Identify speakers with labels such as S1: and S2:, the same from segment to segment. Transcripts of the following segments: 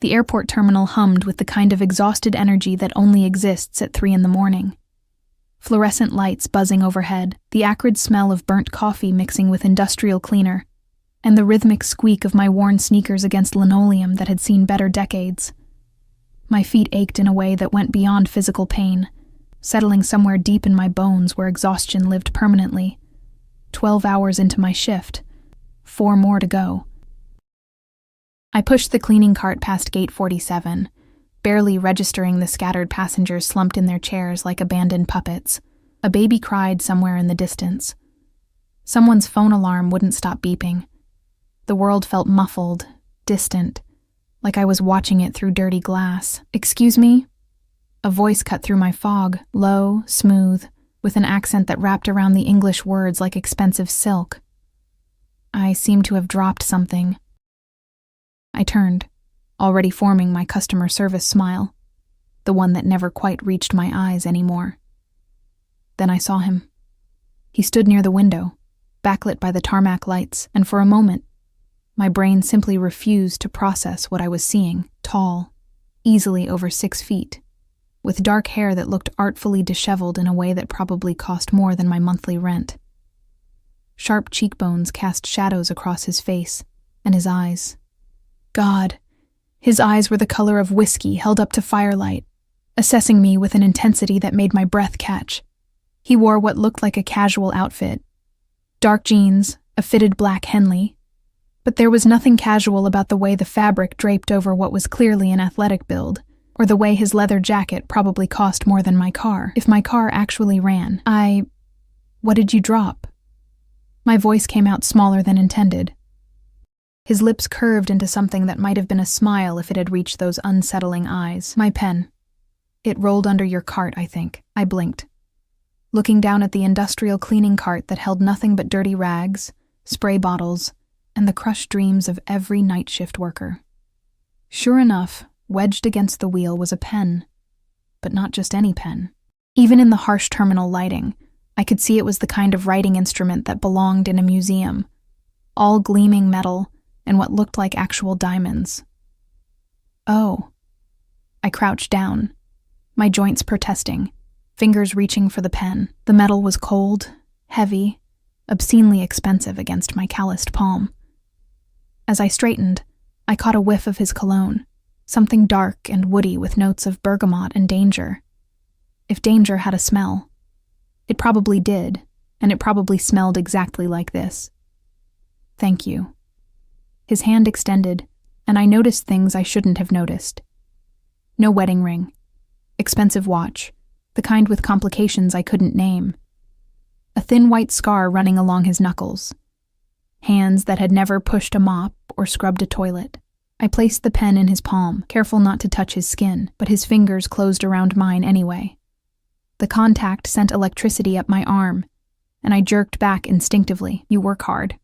S1: The airport terminal hummed with the kind of exhausted energy that only exists at 3 a.m. Fluorescent lights buzzing overhead, the acrid smell of burnt coffee mixing with industrial cleaner, and the rhythmic squeak of my worn sneakers against linoleum that had seen better decades. My feet ached in a way that went beyond physical pain, settling somewhere deep in my bones where exhaustion lived permanently. 12 hours into my shift, 4 more to go. I pushed the cleaning cart past gate 47, barely registering the scattered passengers slumped in their chairs like abandoned puppets. A baby cried somewhere in the distance. Someone's phone alarm wouldn't stop beeping. The world felt muffled, distant, like I was watching it through dirty glass. "Excuse me?" A voice cut through my fog, low, smooth, with an accent that wrapped around the English words like expensive silk. I seemed to have dropped something. I turned, already forming my customer service smile, the one that never quite reached my eyes anymore. Then I saw him. He stood near the window, backlit by the tarmac lights, and for a moment, my brain simply refused to process what I was seeing. Tall, easily over 6 feet, with dark hair that looked artfully disheveled in a way that probably cost more than my monthly rent. Sharp cheekbones cast shadows across his face, and his eyes. God, his eyes were the color of whiskey held up to firelight, assessing me with an intensity that made my breath catch. He wore what looked like a casual outfit. Dark jeans, a fitted black Henley. But there was nothing casual about the way the fabric draped over what was clearly an athletic build, or the way his leather jacket probably cost more than my car, if my car actually ran. What did you drop? My voice came out smaller than intended. His lips curved into something that might have been a smile if it had reached those unsettling eyes. My pen. It rolled under your cart, I think. I blinked, looking down at the industrial cleaning cart that held nothing but dirty rags, spray bottles, and the crushed dreams of every night shift worker. Sure enough, wedged against the wheel was a pen, but not just any pen. Even in the harsh terminal lighting, I could see it was the kind of writing instrument that belonged in a museum, all gleaming metal and what looked like actual diamonds. Oh. I crouched down, my joints protesting, fingers reaching for the pen. The metal was cold, heavy, obscenely expensive against my calloused palm. As I straightened, I caught a whiff of his cologne, something dark and woody with notes of bergamot and danger. If danger had a smell. It probably did, and it probably smelled exactly like this. Thank you. His hand extended, and I noticed things I shouldn't have noticed. No wedding ring. Expensive watch, the kind with complications I couldn't name. A thin white scar running along his knuckles. Hands that had never pushed a mop or scrubbed a toilet. I placed the pen in his palm, careful not to touch his skin, but his fingers closed around mine anyway. The contact sent electricity up my arm, and I jerked back instinctively. You work hard.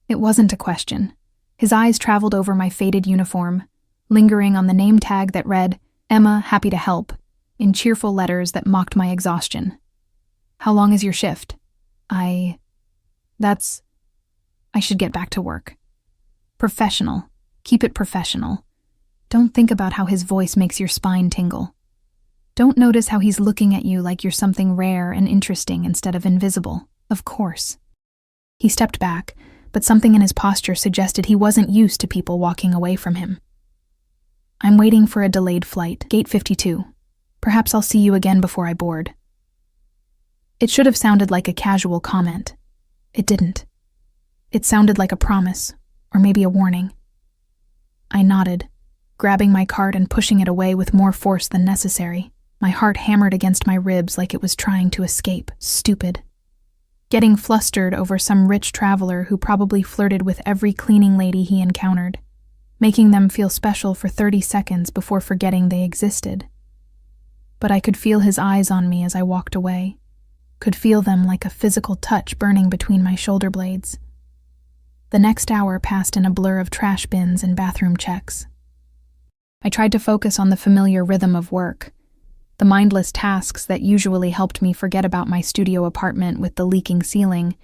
S1: It wasn't a question. His eyes traveled over my faded uniform, lingering on the name tag that read, Emma, happy to help, in cheerful letters that mocked my exhaustion. How long is your shift? I should get back to work. Professional. Keep it professional. Don't think about how his voice makes your spine tingle. Don't notice how he's looking at you like you're something rare and interesting instead of invisible. Of course. He stepped back, but something in his posture suggested he wasn't used to people walking away from him. I'm waiting for a delayed flight, gate 52. Perhaps I'll see you again before I board. It should have sounded like a casual comment. It didn't. It sounded like a promise, or maybe a warning. I nodded, grabbing my cart and pushing it away with more force than necessary. My heart hammered against my ribs like it was trying to escape. Stupid. Getting flustered over some rich traveler who probably flirted with every cleaning lady he encountered, making them feel special for 30 seconds before forgetting they existed. But I could feel his eyes on me as I walked away, could feel them like a physical touch burning between my shoulder blades. The next hour passed in a blur of trash bins and bathroom checks. I tried to focus on the familiar rhythm of work, the mindless tasks that usually helped me forget about my studio apartment with the leaking ceiling,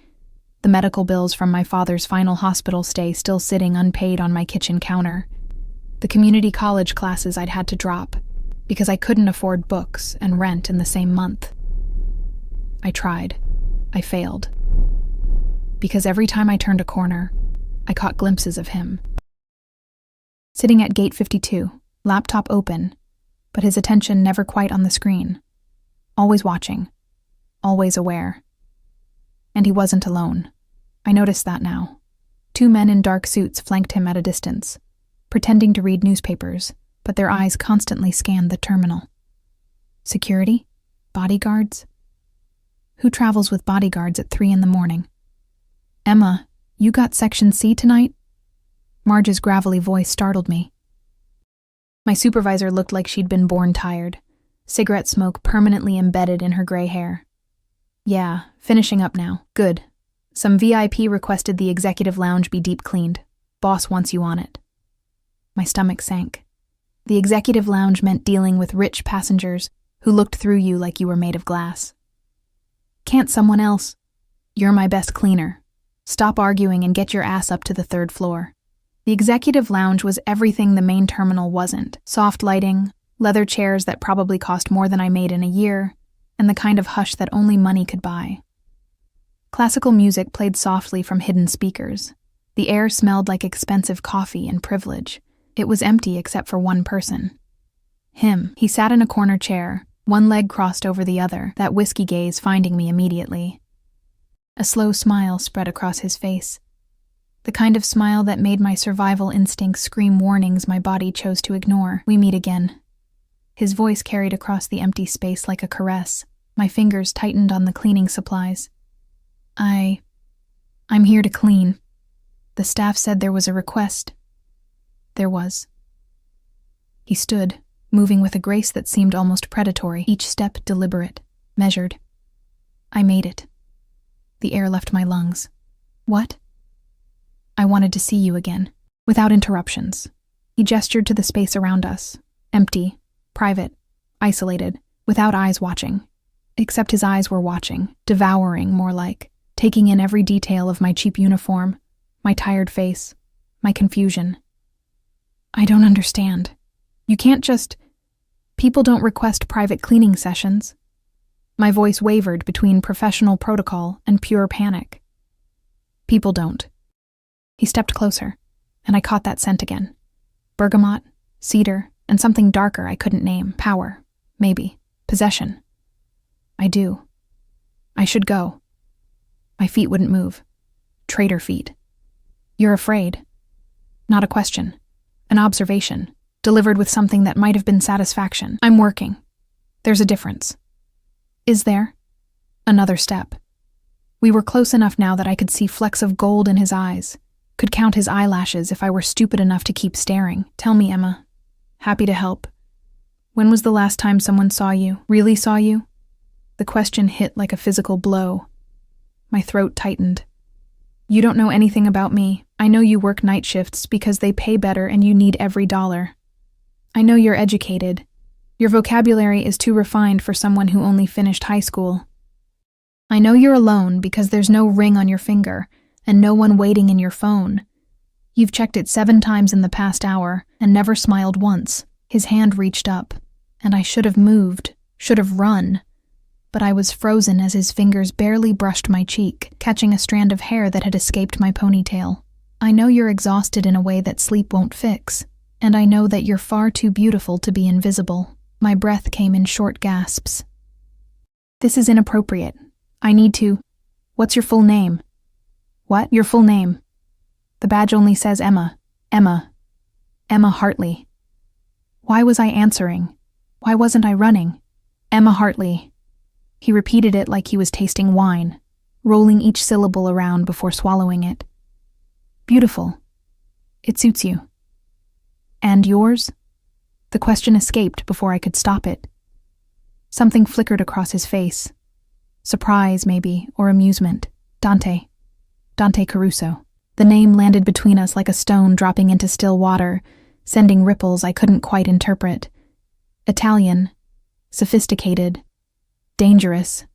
S1: the medical bills from my father's final hospital stay still sitting unpaid on my kitchen counter, The community college classes I'd had to drop because I couldn't afford books and rent in the same month. I tried. I failed. Because every time I turned a corner, I caught glimpses of him. Sitting at gate 52, laptop open, but his attention never quite on the screen. Always watching. Always aware. And he wasn't alone. I noticed that now. 2 men in dark suits flanked him at a distance, pretending to read newspapers, but their eyes constantly scanned the terminal. Security? Bodyguards? Who travels with bodyguards at 3 a.m? Emma, you got Section C tonight? Marge's gravelly voice startled me. My supervisor looked like she'd been born tired, cigarette smoke permanently embedded in her gray hair. Yeah, finishing up now. Good. Some VIP requested the executive lounge be deep cleaned. Boss wants you on it. My stomach sank. The executive lounge meant dealing with rich passengers who looked through you like you were made of glass. Can't someone else? You're my best cleaner. Stop arguing and get your ass up to the 3rd floor. The executive lounge was everything the main terminal wasn't. Soft lighting, leather chairs that probably cost more than I made in a year, and the kind of hush that only money could buy. Classical music played softly from hidden speakers. The air smelled like expensive coffee and privilege. It was empty except for one person. Him. He sat in a corner chair, one leg crossed over the other, that whiskey gaze finding me immediately. A slow smile spread across his face. The kind of smile that made my survival instincts scream warnings my body chose to ignore. We meet again. His voice carried across the empty space like a caress. My fingers tightened on the cleaning supplies. I'm here to clean. The staff said there was a request. There was. He stood, moving with a grace that seemed almost predatory, each step deliberate, measured. I made it. The air left my lungs. What? I wanted to see you again, without interruptions. He gestured to the space around us, empty, private, isolated, without eyes watching. Except his eyes were watching, devouring more like, taking in every detail of my cheap uniform, my tired face, my confusion. I don't understand. You can't just... People don't request private cleaning sessions. My voice wavered between professional protocol and pure panic. People don't. He stepped closer, and I caught that scent again. Bergamot, cedar, and something darker I couldn't name. Power, maybe. Possession. I do. I should go. My feet wouldn't move. Traitor feet. You're afraid. Not a question. An observation, delivered with something that might have been satisfaction. I'm working. There's a difference. Is there? Another step. We were close enough now that I could see flecks of gold in his eyes, could count his eyelashes if I were stupid enough to keep staring. Tell me, Emma. Happy to help. When was the last time someone saw you? Really saw you? The question hit like a physical blow. My throat tightened. You don't know anything about me. I know you work night shifts because they pay better and you need every dollar. I know you're educated. Your vocabulary is too refined for someone who only finished high school. I know you're alone because there's no ring on your finger and no one waiting in your phone. You've checked it 7 times in the past hour and never smiled once. His hand reached up, and I should have moved, should have run. But I was frozen as his fingers barely brushed my cheek, catching a strand of hair that had escaped my ponytail. I know you're exhausted in a way that sleep won't fix, and I know that you're far too beautiful to be invisible. My breath came in short gasps. This is inappropriate. I need to... What's your full name? What? Your full name. The badge only says Emma. Emma. Emma Hartley. Why was I answering? Why wasn't I running? Emma Hartley. He repeated it like he was tasting wine, rolling each syllable around before swallowing it. Beautiful. It suits you. And yours? The question escaped before I could stop it. Something flickered across his face. Surprise, maybe, or amusement. Dante. Dante Caruso. The name landed between us like a stone dropping into still water, sending ripples I couldn't quite interpret. Italian. Sophisticated. Dangerous.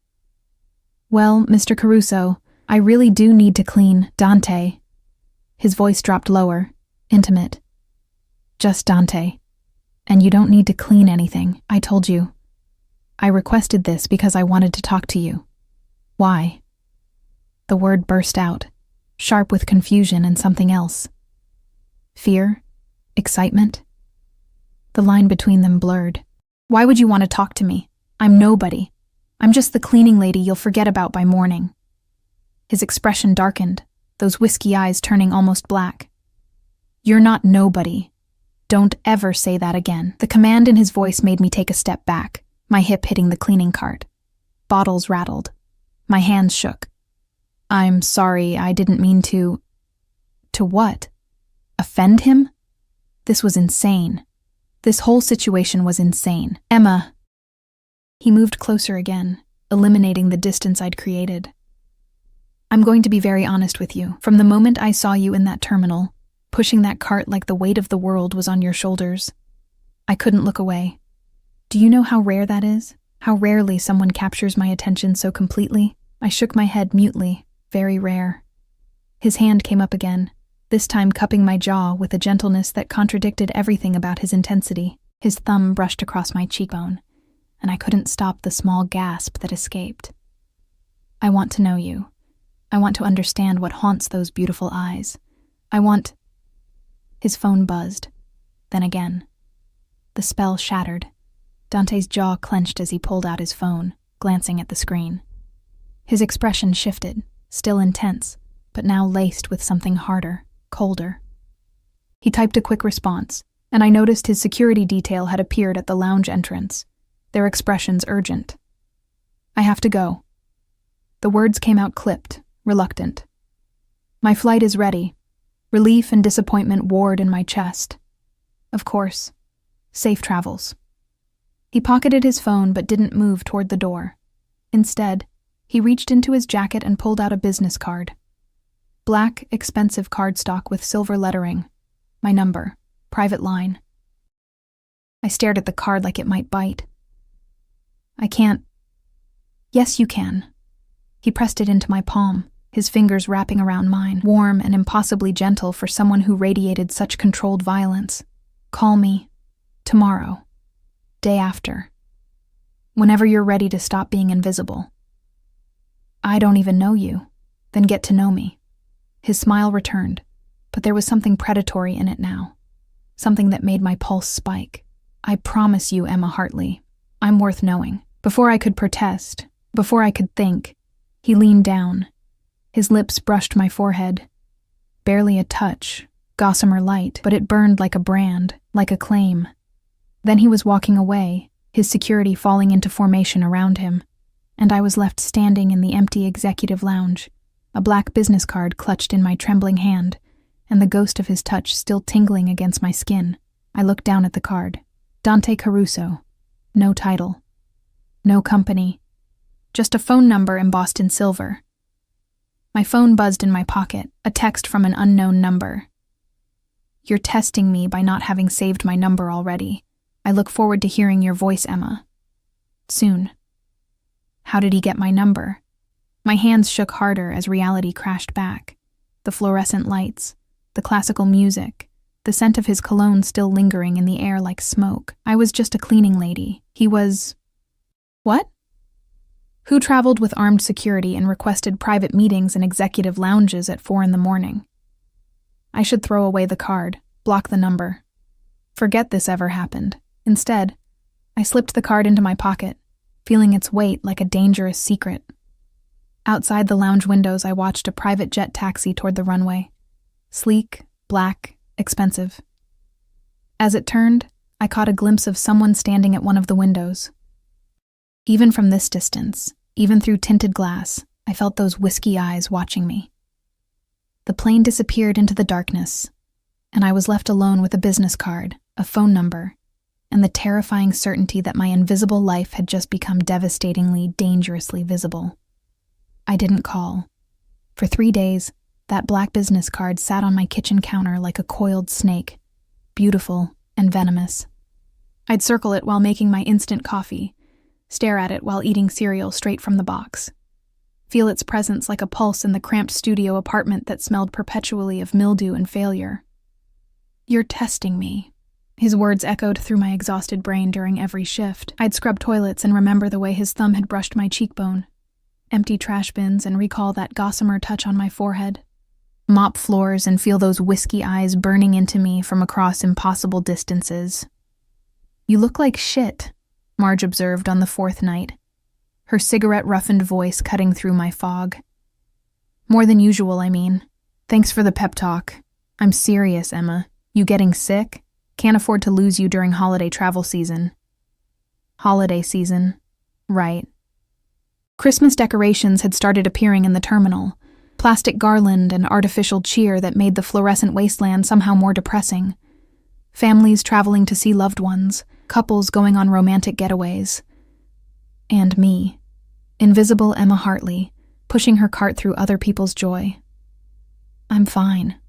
S1: Well, Mr. Caruso, I really do need to clean. Dante. His voice dropped lower, intimate. Just Dante. And you don't need to clean anything, I told you. I requested this because I wanted to talk to you. Why? The word burst out, sharp with confusion and something else. Fear? Excitement? The line between them blurred. Why would you want to talk to me? I'm nobody. I'm just the cleaning lady you'll forget about by morning. His expression darkened, those whiskey eyes turning almost black. You're not nobody. Don't ever say that again. The command in his voice made me take a step back, my hip hitting the cleaning cart. Bottles rattled. My hands shook. I'm sorry, I didn't mean to... To what? Offend him? This was insane. This whole situation was insane. Emma. He moved closer again, eliminating the distance I'd created. I'm going to be very honest with you. From the moment I saw you in that terminal, pushing that cart like the weight of the world was on your shoulders, I couldn't look away. Do you know how rare that is? How rarely someone captures my attention so completely? I shook my head mutely. Very rare. His hand came up again, this time cupping my jaw with a gentleness that contradicted everything about his intensity. His thumb brushed across my cheekbone, and I couldn't stop the small gasp that escaped. I want to know you. I want to understand what haunts those beautiful eyes. I want... His phone buzzed. Then again. The spell shattered. Dante's jaw clenched as he pulled out his phone, glancing at the screen. His expression shifted, still intense, but now laced with something harder, colder. He typed a quick response, and I noticed his security detail had appeared at the lounge entrance, their expressions urgent. I have to go. The words came out clipped, reluctant. My flight is ready. Relief and disappointment warred in my chest. Of course. Safe travels. He pocketed his phone but didn't move toward the door. Instead, he reached into his jacket and pulled out a business card. Black, expensive cardstock with silver lettering. My number. Private line. I stared at the card like it might bite. I can't... Yes, you can. He pressed it into my palm, his fingers wrapping around mine, warm and impossibly gentle for someone who radiated such controlled violence. Call me. Tomorrow. Day after. Whenever you're ready to stop being invisible. I don't even know you. Then get to know me. His smile returned, but there was something predatory in it now. Something that made my pulse spike. I promise you, Emma Hartley, I'm worth knowing. Before I could protest, before I could think, he leaned down. His lips brushed my forehead. Barely a touch, gossamer light, but it burned like a brand, like a claim. Then he was walking away, his security falling into formation around him, and I was left standing in the empty executive lounge, a black business card clutched in my trembling hand, and the ghost of his touch still tingling against my skin. I looked down at the card. Dante Caruso. No title. No company. Just a phone number embossed in silver. My phone buzzed in my pocket, a text from an unknown number. You're testing me by not having saved my number already. I look forward to hearing your voice, Emma. Soon. How did he get my number? My hands shook harder as reality crashed back. The fluorescent lights, the classical music, the scent of his cologne still lingering in the air like smoke. I was just a cleaning lady. He was... What? Who traveled with armed security and requested private meetings in executive lounges at 4 a.m. I should throw away the card, block the number. Forget this ever happened. Instead, I slipped the card into my pocket, feeling its weight like a dangerous secret. Outside the lounge windows, I watched a private jet taxi toward the runway. Sleek, black, expensive. As it turned, I caught a glimpse of someone standing at one of the windows. Even from this distance, even through tinted glass, I felt those whiskey eyes watching me. The plane disappeared into the darkness, and I was left alone with a business card, a phone number, and the terrifying certainty that my invisible life had just become devastatingly, dangerously visible. I didn't call. For 3 days, that black business card sat on my kitchen counter like a coiled snake, beautiful and venomous. I'd circle it while making my instant coffee, stare at it while eating cereal straight from the box, feel its presence like a pulse in the cramped studio apartment that smelled perpetually of mildew and failure. You're testing me, His words echoed through my exhausted brain during every shift. I'd scrub toilets and remember the way his thumb had brushed my cheekbone, empty trash bins and recall that gossamer touch on my forehead, mop floors and feel those whiskey eyes burning into me from across impossible distances. "You look like shit," Marge observed on the fourth night, her cigarette-roughened voice cutting through my fog. "More than usual, I mean. Thanks for the pep talk. I'm serious, Emma. You getting sick? Can't afford to lose you during holiday travel season." Holiday season. Right. Christmas decorations had started appearing in the terminal, plastic garland and artificial cheer that made the fluorescent wasteland somehow more depressing. Families traveling to see loved ones, couples going on romantic getaways. And me, invisible Emma Hartley, pushing her cart through other people's joy. I'm fine.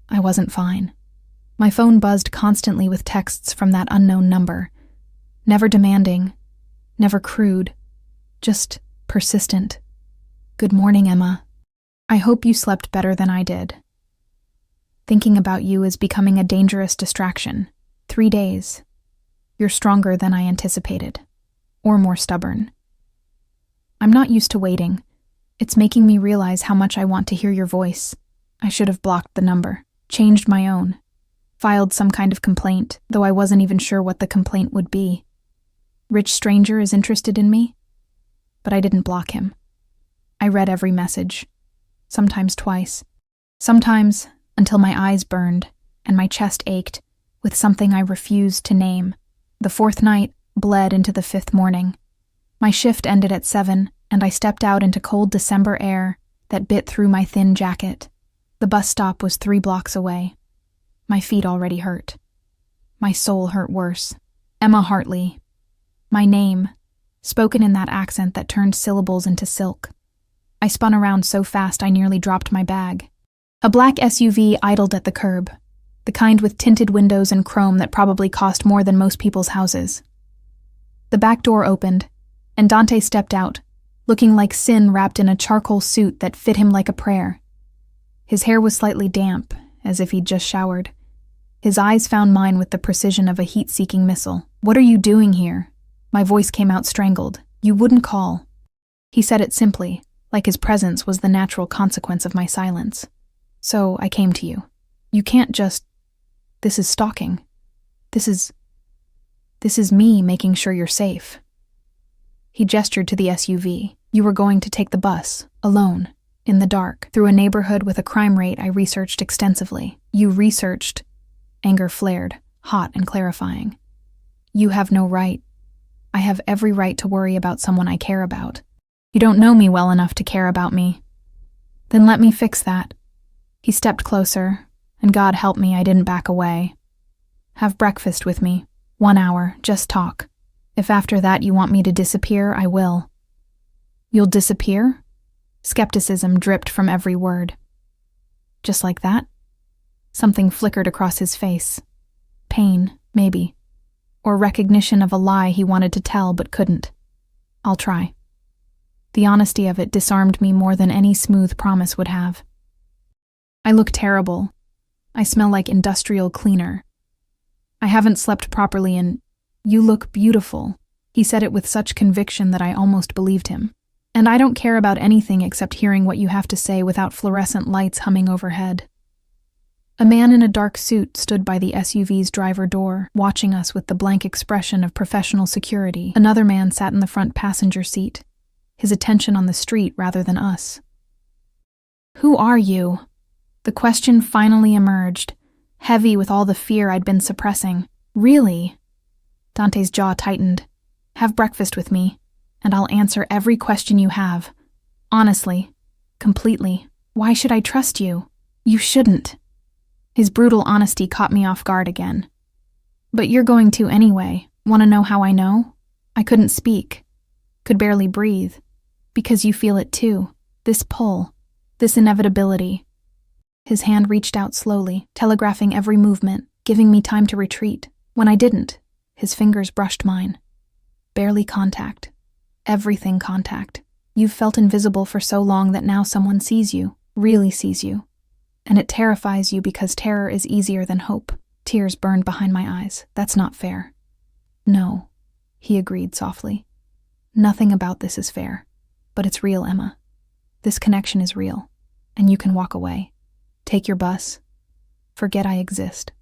S1: I wasn't fine. My phone buzzed constantly with texts from that unknown number. Never demanding, never crude, just persistent. "Good morning, Emma. I hope you slept better than I did. Thinking about you is becoming a dangerous distraction. 3 days. You're stronger than I anticipated. Or more stubborn. I'm not used to waiting. It's making me realize how much I want to hear your voice. I should have blocked the number, changed my own, filed some kind of complaint, though I wasn't even sure what the complaint would be. Rich stranger is interested in me? But I didn't block him. I read every message, sometimes twice, sometimes until my eyes burned and my chest ached with something I refused to name. The fourth night bled into the fifth morning. My shift ended at 7, and I stepped out into cold December air that bit through my thin jacket. The bus stop was 3 blocks away. My feet already hurt. My soul hurt worse. Emma Hartley. My name, spoken in that accent that turned syllables into silk. I spun around so fast I nearly dropped my bag. A black SUV idled at the curb, the kind with tinted windows and chrome that probably cost more than most people's houses. The back door opened, and Dante stepped out, looking like sin wrapped in a charcoal suit that fit him like a prayer. His hair was slightly damp, as if he'd just showered. His eyes found mine with the precision of a heat-seeking missile. "What are you doing here?" My voice came out strangled. "You wouldn't call." He said it simply, like his presence was the natural consequence of my silence. "So I came to you. You can't just... This is stalking. This is me making sure you're safe." He gestured to the SUV. "You were going to take the bus, alone, in the dark, through a neighborhood with a crime rate I researched extensively." "You researched?" Anger flared, hot and clarifying. "You have no right. I have every right to worry about someone I care about. You don't know me well enough to care about me." "Then let me fix that." He stepped closer, and God help me I didn't back away. "Have breakfast with me. 1 hour, just talk. If after that you want me to disappear, I will." "You'll disappear?" Skepticism dripped from every word. "Just like that?" Something flickered across his face. Pain, maybe. Or recognition of a lie he wanted to tell but couldn't. "I'll try." The honesty of it disarmed me more than any smooth promise would have. "I look terrible. I smell like industrial cleaner. I haven't slept properly and you look beautiful." He said it with such conviction that I almost believed him. "And I don't care about anything except hearing what you have to say without fluorescent lights humming overhead." A man in a dark suit stood by the SUV's driver door, watching us with the blank expression of professional security. Another man sat in the front passenger seat, his attention on the street rather than us. "Who are you?" The question finally emerged, heavy with all the fear I'd been suppressing. "Really?" Dante's jaw tightened. "Have breakfast with me, and I'll answer every question you have. Honestly, completely. Why should I trust you? You shouldn't." His brutal honesty caught me off guard again. "But you're going to anyway. Want to know how I know?" I couldn't speak, could barely breathe, because you feel it too, this pull, this inevitability. His hand reached out slowly, telegraphing every movement, giving me time to retreat. When I didn't, his fingers brushed mine. Barely contact. Everything contact. You've felt invisible for so long that now someone sees you, really sees you. And it terrifies you because terror is easier than hope. Tears burned behind my eyes. That's not fair. No, he agreed softly. Nothing about this is fair. But it's real, Emma. This connection is real. And you can walk away. Take your bus. Forget I exist.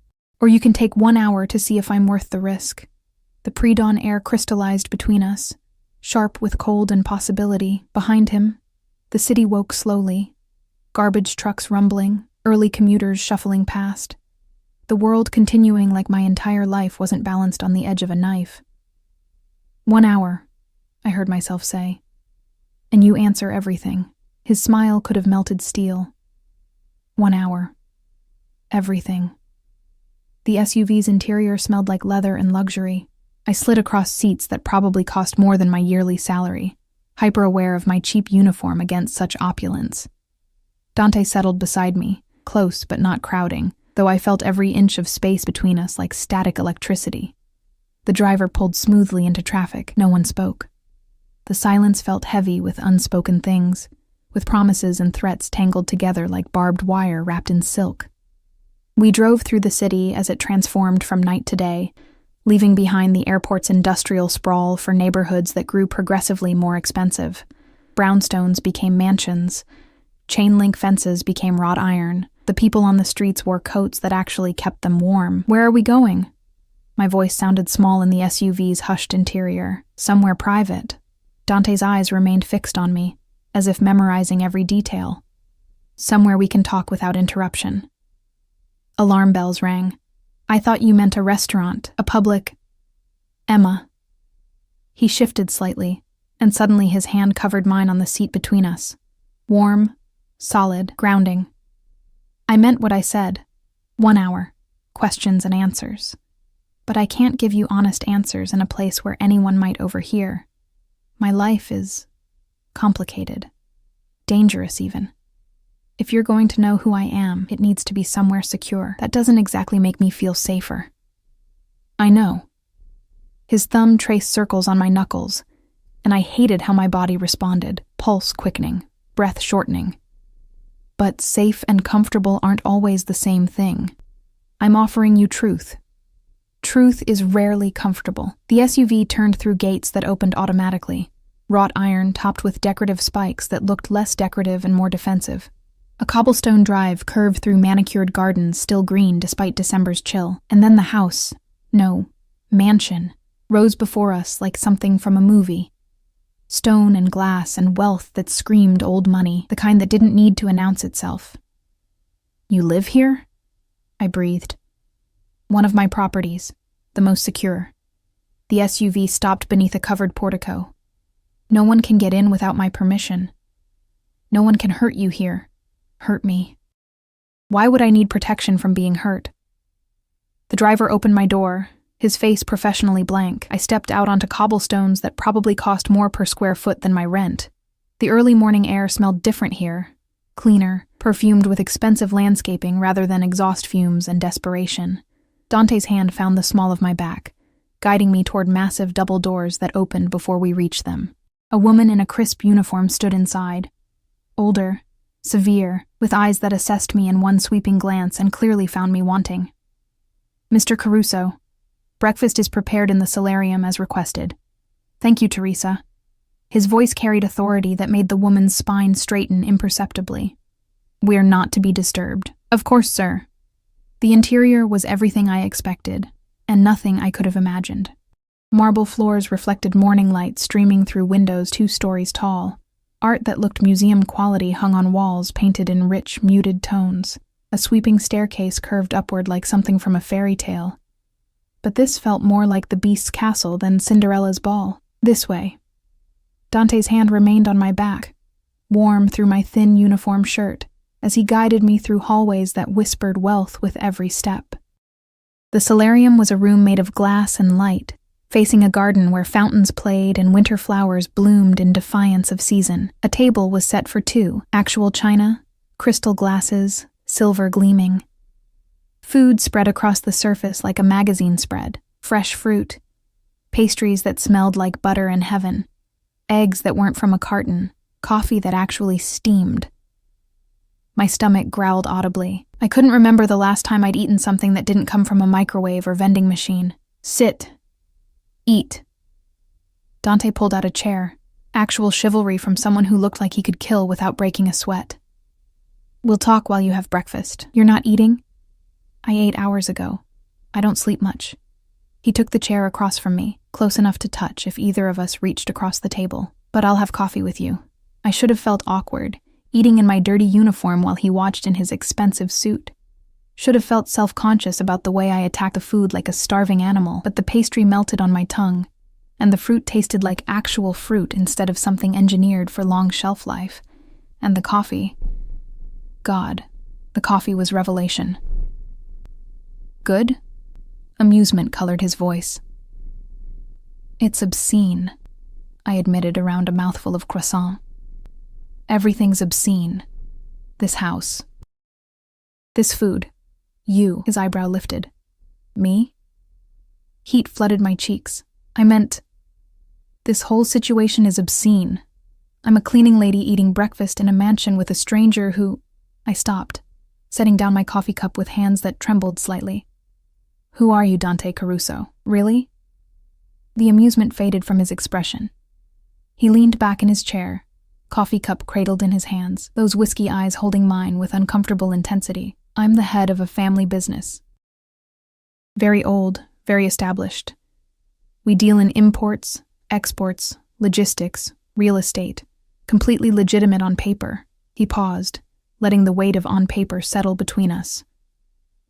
S1: Or you can take 1 hour to see if I'm worth the risk. The pre-dawn air crystallized between us, sharp with cold and possibility. Behind him, the city woke slowly. Garbage trucks rumbling, early commuters shuffling past. The world continuing like my entire life wasn't balanced on the edge of a knife. 1 hour, I heard myself say. And you answer everything. His smile could have melted steel. 1 hour. Everything. The SUV's interior smelled like leather and luxury. I slid across seats that probably cost more than my yearly salary, hyper-aware of my cheap uniform against such opulence. Dante settled beside me, close but not crowding, though I felt every inch of space between us like static electricity. The driver pulled smoothly into traffic. No one spoke. The silence felt heavy with unspoken things, with promises and threats tangled together like barbed wire wrapped in silk. We drove through the city as it transformed from night to day, leaving behind the airport's industrial sprawl for neighborhoods that grew progressively more expensive. Brownstones became mansions. Chain-link fences became wrought iron. The people on the streets wore coats that actually kept them warm. Where are we going? My voice sounded small in the SUV's hushed interior. Somewhere private. Dante's eyes remained fixed on me, as if memorizing every detail. Somewhere we can talk without interruption. Alarm bells rang. I thought you meant a restaurant, a public... Emma. He shifted slightly, and suddenly his hand covered mine on the seat between us. Warm, solid, grounding. I meant what I said. 1 hour. Questions and answers. But I can't give you honest answers in a place where anyone might overhear. My life is complicated. Dangerous, even. If you're going to know who I am, it needs to be somewhere secure. That doesn't exactly make me feel safer. I know. His thumb traced circles on my knuckles, and I hated how my body responded, pulse quickening, breath shortening. But safe and comfortable aren't always the same thing. I'm offering you truth. Truth is rarely comfortable. The SUV turned through gates that opened automatically, wrought iron topped with decorative spikes that looked less decorative and more defensive. A cobblestone drive curved through manicured gardens still green despite December's chill, and then the house, no, mansion, rose before us like something from a movie. Stone and glass and wealth that screamed old money, the kind that didn't need to announce itself. You live here? I breathed. One of my properties, the most secure. The SUV stopped beneath a covered portico. No one can get in without my permission. No one can hurt you here. Hurt me. Why would I need protection from being hurt? The driver opened my door, his face professionally blank. I stepped out onto cobblestones that probably cost more per square foot than my rent. The early morning air smelled different here, cleaner, perfumed with expensive landscaping rather than exhaust fumes and desperation. Dante's hand found the small of my back, guiding me toward massive double doors that opened before we reached them. A woman in a crisp uniform stood inside. Older, severe, with eyes that assessed me in one sweeping glance and clearly found me wanting. Mr. Caruso, breakfast is prepared in the solarium as requested. Thank you, Teresa. His voice carried authority that made the woman's spine straighten imperceptibly. We're not to be disturbed. Of course, sir. The interior was everything I expected, and nothing I could have imagined. Marble floors reflected morning light streaming through windows 2 stories tall. Art that looked museum quality hung on walls painted in rich, muted tones. A sweeping staircase curved upward like something from a fairy tale. But this felt more like the Beast's castle than Cinderella's ball. This way. Dante's hand remained on my back, warm through my thin uniform shirt, as he guided me through hallways that whispered wealth with every step. The solarium was a room made of glass and light, facing a garden where fountains played and winter flowers bloomed in defiance of season. A table was set for 2, actual china, crystal glasses, silver gleaming. Food spread across the surface like a magazine spread, fresh fruit, pastries that smelled like butter in heaven, eggs that weren't from a carton, coffee that actually steamed. My stomach growled audibly. I couldn't remember the last time I'd eaten something that didn't come from a microwave or vending machine. Sit. Eat. Dante pulled out a chair. Actual chivalry from someone who looked like he could kill without breaking a sweat. We'll talk while you have breakfast. You're not eating? I ate hours ago. I don't sleep much. He took the chair across from me, close enough to touch if either of us reached across the table. But I'll have coffee with you. I should have felt awkward, eating in my dirty uniform while he watched in his expensive suit. Should have felt self-conscious about the way I attacked the food like a starving animal, but the pastry melted on my tongue, and the fruit tasted like actual fruit instead of something engineered for long shelf life. And the coffee. God, the coffee was revelation. Good? Amusement colored his voice. It's obscene, I admitted around a mouthful of croissant. Everything's obscene. This house. This food. You, his eyebrow lifted. Me? Heat flooded my cheeks. I meant, this whole situation is obscene. I'm a cleaning lady eating breakfast in a mansion with a stranger who... I stopped, setting down my coffee cup with hands that trembled slightly. Who are you, Dante Caruso? Really? The amusement faded from his expression. He leaned back in his chair, coffee cup cradled in his hands, those whiskey eyes holding mine with uncomfortable intensity. I'm the head of a family business. Very old, very established. We deal in imports, exports, logistics, real estate, completely legitimate on paper. He paused, letting the weight of on paper settle between us.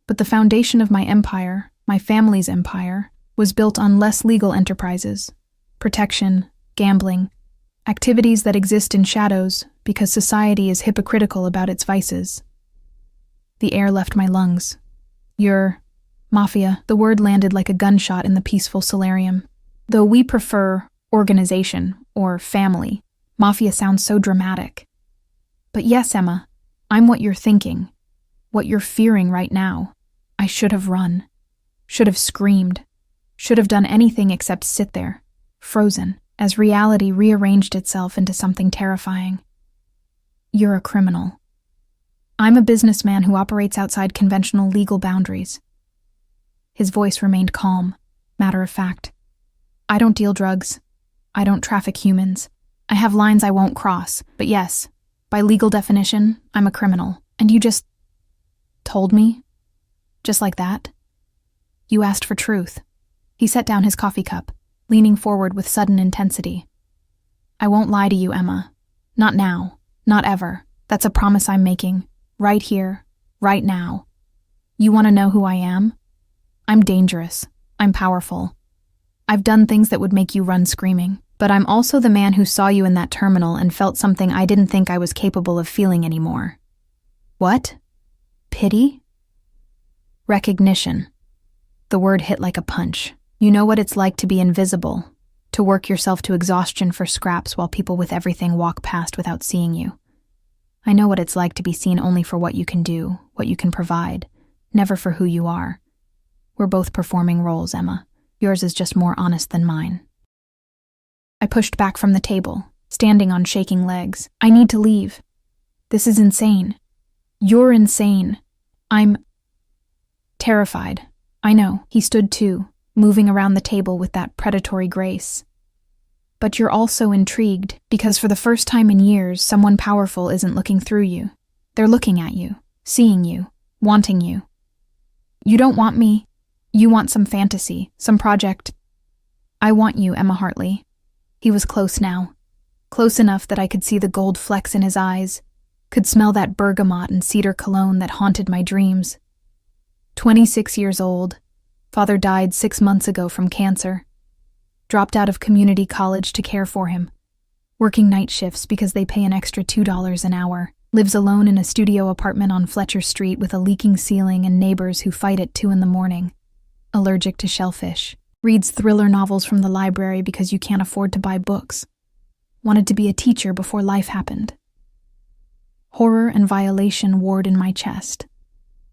S1: But the foundation of my empire, my family's empire, was built on less legal enterprises, protection, gambling, activities that exist in shadows because society is hypocritical about its vices. The air left my lungs. You're Mafia. The word landed like a gunshot in the peaceful solarium. Though we prefer organization or family, Mafia sounds so dramatic. But yes, Emma, I'm what you're thinking, what you're fearing right now. I should have run, should have screamed, should have done anything except sit there, frozen, as reality rearranged itself into something terrifying. You're a criminal. I'm a businessman who operates outside conventional legal boundaries. His voice remained calm, matter of fact. I don't deal drugs. I don't traffic humans. I have lines I won't cross, but yes, by legal definition, I'm a criminal. And you just told me? Just like that? You asked for truth. He set down his coffee cup, leaning forward with sudden intensity. I won't lie to you, Emma. Not now. Not ever. That's a promise I'm making. Right here. Right now. You want to know who I am? I'm dangerous. I'm powerful. I've done things that would make you run screaming. But I'm also the man who saw you in that terminal and felt something I didn't think I was capable of feeling anymore. What? Pity? Recognition. The word hit like a punch. You know what it's like to be invisible, to work yourself to exhaustion for scraps while people with everything walk past without seeing you. I know what it's like to be seen only for what you can do, what you can provide, never for who you are. We're both performing roles, Emma. Yours is just more honest than mine. I pushed back from the table, standing on shaking legs. I need to leave. This is insane. You're insane. I'm terrified. I know. He stood too, moving around the table with that predatory grace. But you're also intrigued, because for the first time in years, someone powerful isn't looking through you. They're looking at you, seeing you, wanting you. You don't want me. You want some fantasy, some project. I want you, Emma Hartley. He was close now. Close enough that I could see the gold flecks in his eyes, could smell that bergamot and cedar cologne that haunted my dreams. 26 years old. Father died 6 months ago from cancer. Dropped out of community college to care for him. Working night shifts because they pay an extra $2 an hour. Lives alone in a studio apartment on Fletcher Street with a leaking ceiling and neighbors who fight at 2 a.m. Allergic to shellfish. Reads thriller novels from the library because you can't afford to buy books. Wanted to be a teacher before life happened. Horror and violation warred in my chest.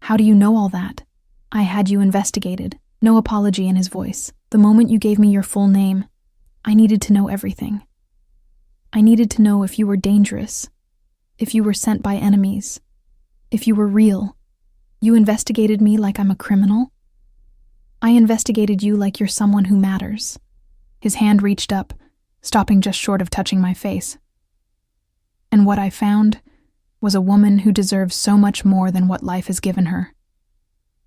S1: How do you know all that? I had you investigated. No apology in his voice. The moment you gave me your full name, I needed to know everything. I needed to know if you were dangerous, if you were sent by enemies, If you were real, you investigated me like I'm a criminal? I investigated you like you're someone who matters. His hand reached up, stopping just short of touching my face. And what I found was a woman who deserves so much more than what life has given her.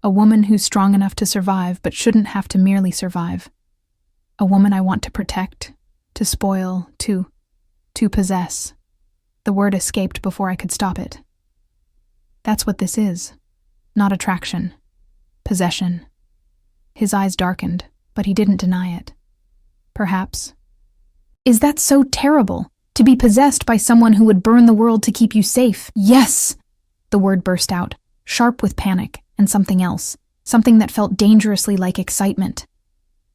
S1: A woman who's strong enough to survive but shouldn't have to merely survive. A woman I want to protect, to spoil, to possess. The word escaped before I could stop it. That's what this is. Not attraction. Possession. His eyes darkened, but he didn't deny it. Perhaps. Is that so terrible? To be possessed by someone who would burn the world to keep you safe? Yes! The word burst out, sharp with panic, and something else. Something that felt dangerously like excitement.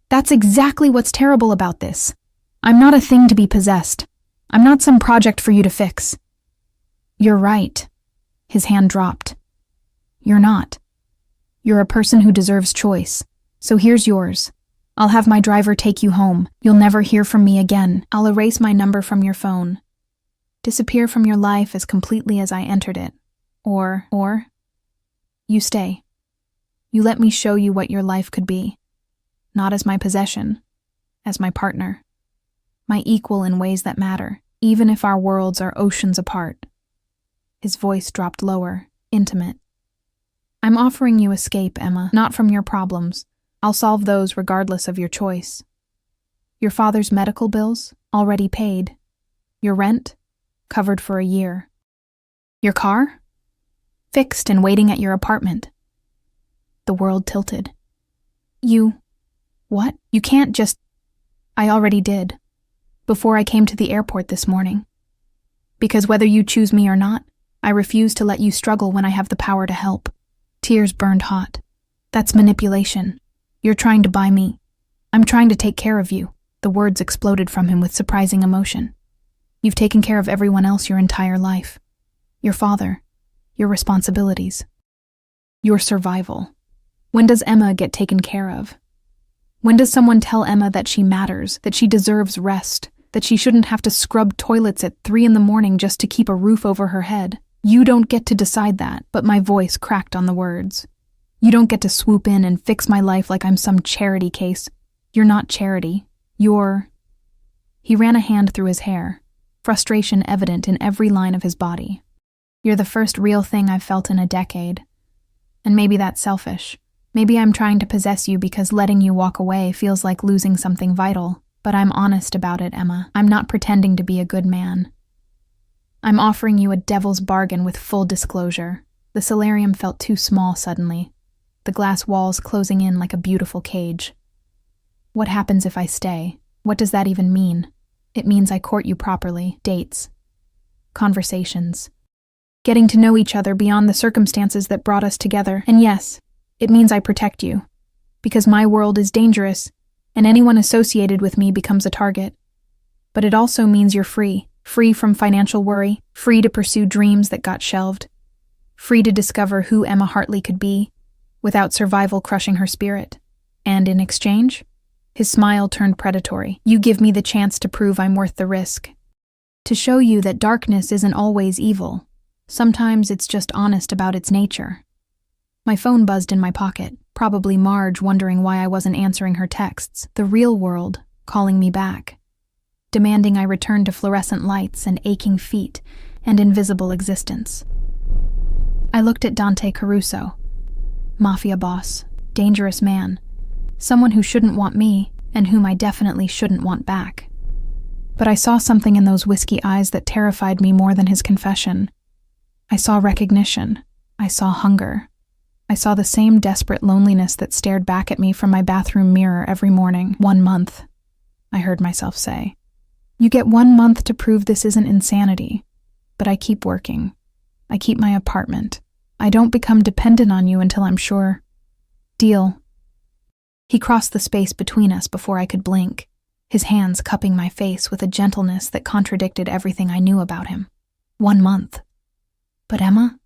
S1: That's exactly what's terrible about this. I'm not a thing to be possessed. I'm not some project for you to fix. You're right. His hand dropped. You're not. You're a person who deserves choice. So here's yours. I'll have my driver take you home. You'll never hear from me again. I'll erase my number from your phone. Disappear from your life as completely as I entered it. Or, you stay. You let me show you what your life could be. Not as my possession, as my partner. My equal in ways that matter, even if our worlds are oceans apart. His voice dropped lower, intimate. I'm offering you escape, Emma, not from your problems. I'll solve those regardless of your choice. Your father's medical bills, already paid. Your rent, covered for a year. Your car? Fixed and waiting at your apartment. The world tilted. What? You can't just... I already did. Before I came to the airport this morning. Because whether you choose me or not, I refuse to let you struggle when I have the power to help. Tears burned hot. That's manipulation. You're trying to buy me. I'm trying to take care of you. The words exploded from him with surprising emotion. You've taken care of everyone else your entire life. Your father. Your responsibilities. Your survival. When does Emma get taken care of? When does someone tell Emma that she matters, that she deserves rest, that she shouldn't have to scrub toilets at 3 a.m. just to keep a roof over her head? You don't get to decide that, but my voice cracked on the words. You don't get to swoop in and fix my life like I'm some charity case. You're not charity. You're... He ran a hand through his hair, frustration evident in every line of his body. You're the first real thing I've felt in a decade. And maybe that's selfish. Maybe I'm trying to possess you because letting you walk away feels like losing something vital. But I'm honest about it, Emma. I'm not pretending to be a good man. I'm offering you a devil's bargain with full disclosure. The solarium felt too small suddenly, the glass walls closing in like a beautiful cage. What happens if I stay? What does that even mean? It means I court you properly, dates, conversations, getting to know each other beyond the circumstances that brought us together. And yes, it means I protect you, because my world is dangerous, and anyone associated with me becomes a target. But it also means you're free from financial worry, free to pursue dreams that got shelved, free to discover who Emma Hartley could be, without survival crushing her spirit. And in exchange, his smile turned predatory. You give me the chance to prove I'm worth the risk. To show you that darkness isn't always evil. Sometimes it's just honest about its nature. My phone buzzed in my pocket, probably Marge wondering why I wasn't answering her texts, the real world calling me back, demanding I return to fluorescent lights and aching feet and invisible existence. I looked at Dante Caruso, Mafia boss, dangerous man, someone who shouldn't want me and whom I definitely shouldn't want back. But I saw something in those whiskey eyes that terrified me more than his confession. I saw recognition. I saw hunger. I saw the same desperate loneliness that stared back at me from my bathroom mirror every morning. 1 month, I heard myself say. You get 1 month to prove this isn't insanity. But I keep working. I keep my apartment. I don't become dependent on you until I'm sure. Deal. He crossed the space between us before I could blink, his hands cupping my face with a gentleness that contradicted everything I knew about him. 1 month. But Emma?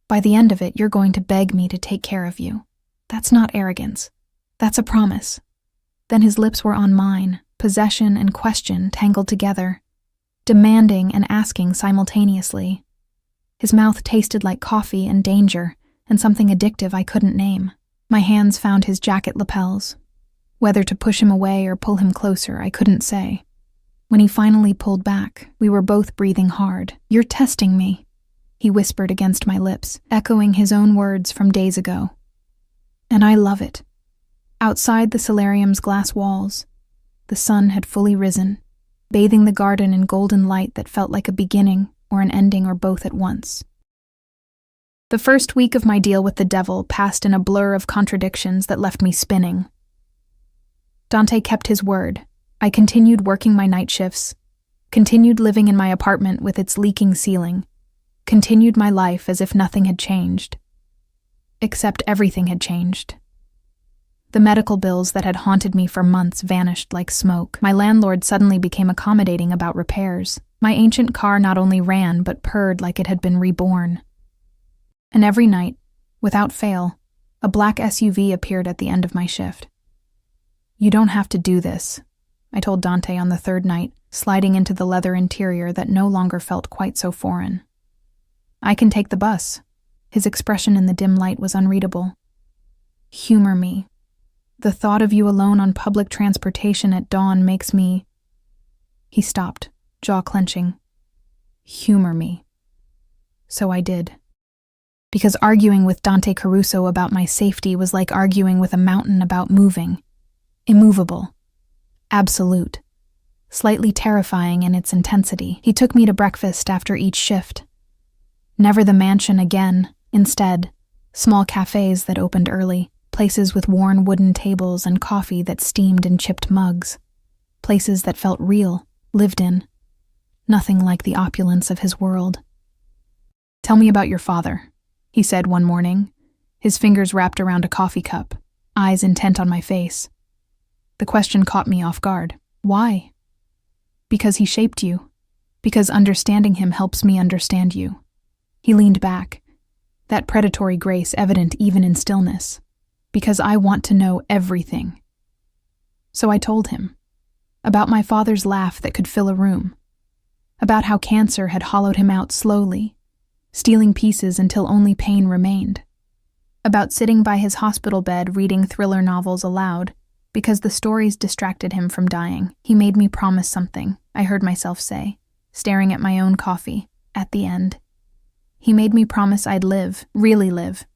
S1: By the end of it, you're going to beg me to take care of you. That's not arrogance. That's a promise. Then his lips were on mine, possession and question tangled together, demanding and asking simultaneously. His mouth tasted like coffee and danger and something addictive I couldn't name. My hands found his jacket lapels. Whether to push him away or pull him closer, I couldn't say. When he finally pulled back, we were both breathing hard. "You're testing me," he whispered against my lips, echoing his own words from days ago. And I love it. Outside the solarium's glass walls, the sun had fully risen, bathing the garden in golden light that felt like a beginning or an ending or both at once. The first week of my deal with the devil passed in a blur of contradictions that left me spinning. Dante kept his word. I continued working my night shifts, continued living in my apartment with its leaking ceiling, continued my life as if nothing had changed. Except everything had changed. The medical bills that had haunted me for months vanished like smoke. My landlord suddenly became accommodating about repairs. My ancient car not only ran but purred like it had been reborn. And every night, without fail, a black SUV appeared at the end of my shift. "You don't have to do this," I told Dante on the third night, sliding into the leather interior that no longer felt quite so foreign. "I can take the bus." His expression in the dim light was unreadable. "Humor me. The thought of you alone on public transportation at dawn makes me—" He stopped, jaw clenching. "Humor me." So I did. Because arguing with Dante Caruso about my safety was like arguing with a mountain about moving. Immovable. Absolute. Slightly terrifying in its intensity. He took me to breakfast after each shift. Never the mansion again. Instead, small cafes that opened early, places with worn wooden tables and coffee that steamed in chipped mugs. Places that felt real, lived in. Nothing like the opulence of his world. "Tell me about your father," he said one morning, his fingers wrapped around a coffee cup, eyes intent on my face. The question caught me off guard. "Why?" "Because he shaped you. Because understanding him helps me understand you." He leaned back, that predatory grace evident even in stillness. "Because I want to know everything." So I told him. About my father's laugh that could fill a room. About how cancer had hollowed him out slowly, stealing pieces until only pain remained. About sitting by his hospital bed reading thriller novels aloud, because the stories distracted him from dying. He made me promise something, I heard myself say, staring at my own coffee, at the end. He made me promise I'd live, really live,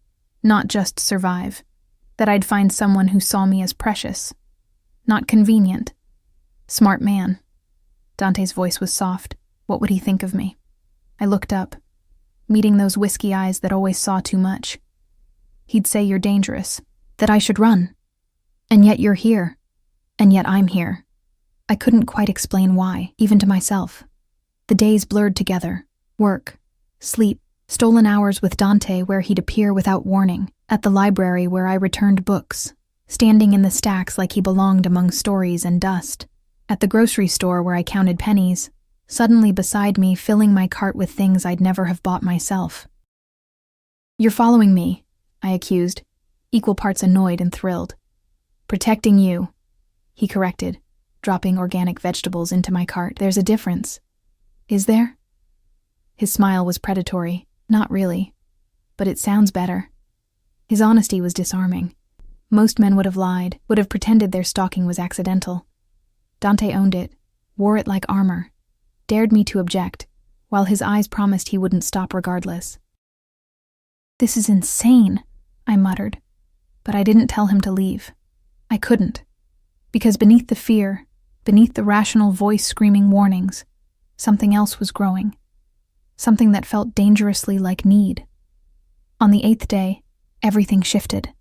S1: not just survive, that I'd find someone who saw me as precious, not convenient. Smart man. Dante's voice was soft. What would he think of me? I looked up, meeting those whiskey eyes that always saw too much. He'd say you're dangerous, that I should run. And yet you're here. And yet I'm here. I couldn't quite explain why, even to myself. The days blurred together. Work, sleep, stolen hours with Dante where he'd appear without warning, at the library where I returned books, standing in the stacks like he belonged among stories and dust, at the grocery store where I counted pennies, suddenly beside me filling my cart with things I'd never have bought myself. "You're following me," I accused, equal parts annoyed and thrilled. "Protecting you," he corrected, dropping organic vegetables into my cart. "There's a difference." "Is there?" His smile was predatory. Not really. But it sounds better. His honesty was disarming. Most men would have lied, would have pretended their stalking was accidental. Dante owned it, wore it like armor, dared me to object, while his eyes promised he wouldn't stop regardless. "This is insane," I muttered, but I didn't tell him to leave. I couldn't, because beneath the fear, beneath the rational voice screaming warnings, something else was growing, something that felt dangerously like need. On the 8th day, everything shifted.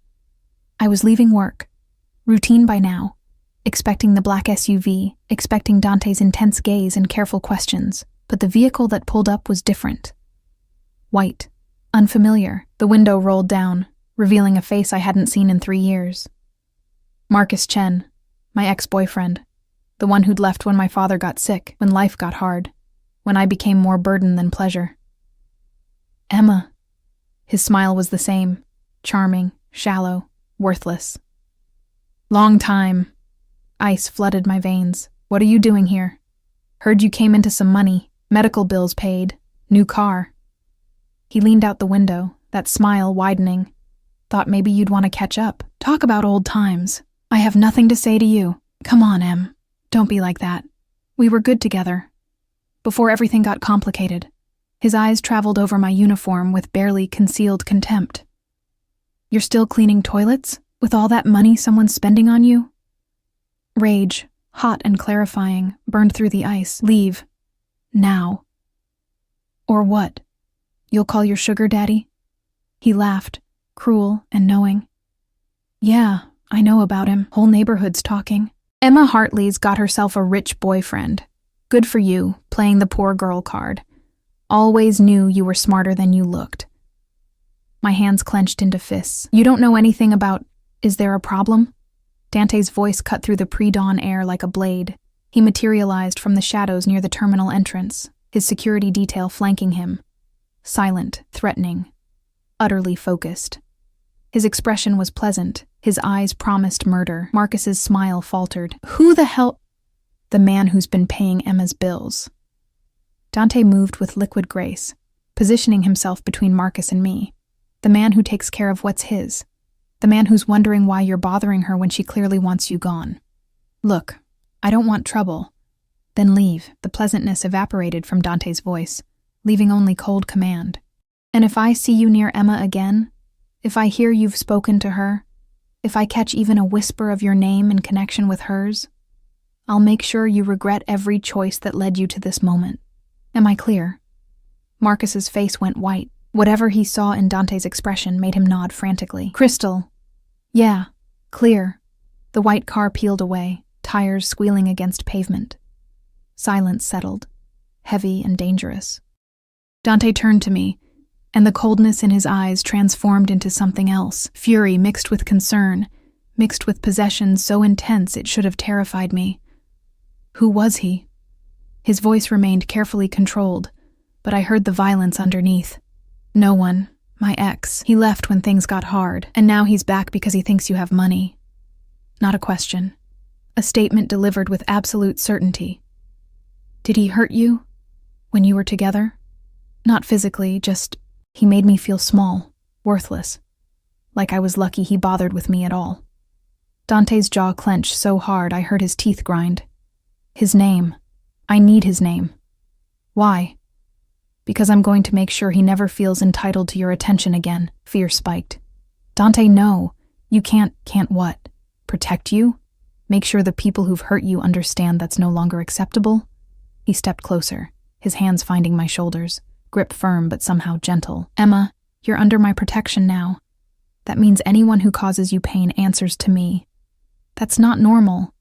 S1: I was leaving work, routine by now, expecting the black SUV, expecting Dante's intense gaze and careful questions, but the vehicle that pulled up was different. White, unfamiliar, the window rolled down, revealing a face I hadn't seen in 3 years. Marcus Chen, my ex-boyfriend, the one who'd left when my father got sick, when life got hard, when I became more burden than pleasure. "Emma." His smile was the same, charming, shallow, worthless. "Long time." Ice flooded my veins. "What are you doing here? Heard you came into some money, medical bills paid, new car." He leaned out the window, that smile widening. Thought maybe you'd want to catch up. Talk about old times. I have nothing to say to you. Come on, Em. Don't be like that. We were good together. Before everything got complicated. His eyes traveled over my uniform with barely concealed contempt. You're still cleaning toilets? With all that money someone's spending on you? Rage, hot and clarifying, burned through the ice. Leave. Now. Or what? You'll call your sugar daddy? He laughed, cruel and knowing. Yeah, I know about him. Whole neighborhood's talking. Emma Hartley's got herself a rich boyfriend. Good for you, playing the poor girl card. Always knew you were smarter than you looked. My hands clenched into fists. You don't know anything about, is there a problem? Dante's voice cut through the pre-dawn air like a blade. He materialized from the shadows near the terminal entrance, his security detail flanking him. Silent, threatening, utterly focused. His expression was pleasant. His eyes promised murder. Marcus's smile faltered. Who the hell? The man who's been paying Emma's bills. Dante moved with liquid grace, positioning himself between Marcus and me. The man who takes care of what's his. The man who's wondering why you're bothering her when she clearly wants you gone. Look, I don't want trouble. Then leave. The pleasantness evaporated from Dante's voice, leaving only cold command. And if I see you near Emma again, if I hear you've spoken to her, if I catch even a whisper of your name in connection with hers, I'll make sure you regret every choice that led you to this moment. Am I clear? Marcus's face went white. Whatever he saw in Dante's expression made him nod frantically. Crystal. Yeah, clear. The white car peeled away, tires squealing against pavement. Silence settled, heavy and dangerous. Dante turned to me, and the coldness in his eyes transformed into something else. Fury mixed with concern, mixed with possession so intense it should have terrified me. Who was he? His voice remained carefully controlled, but I heard the violence underneath. No one. My ex. He left when things got hard, and now he's back because he thinks you have money. Not a question. A statement delivered with absolute certainty. Did he hurt you? When you were together? Not physically, just he made me feel small, worthless. Like I was lucky he bothered with me at all. Dante's jaw clenched so hard I heard his teeth grind. His name. I need his name. Why? Because I'm going to make sure he never feels entitled to your attention again. Fear spiked. Dante, no. You can't what? Protect you? Make sure the people who've hurt you understand that's no longer acceptable? He stepped closer, his hands finding my shoulders, grip firm but somehow gentle. Emma, you're under my protection now. That means anyone who causes you pain answers to me. That's not normal.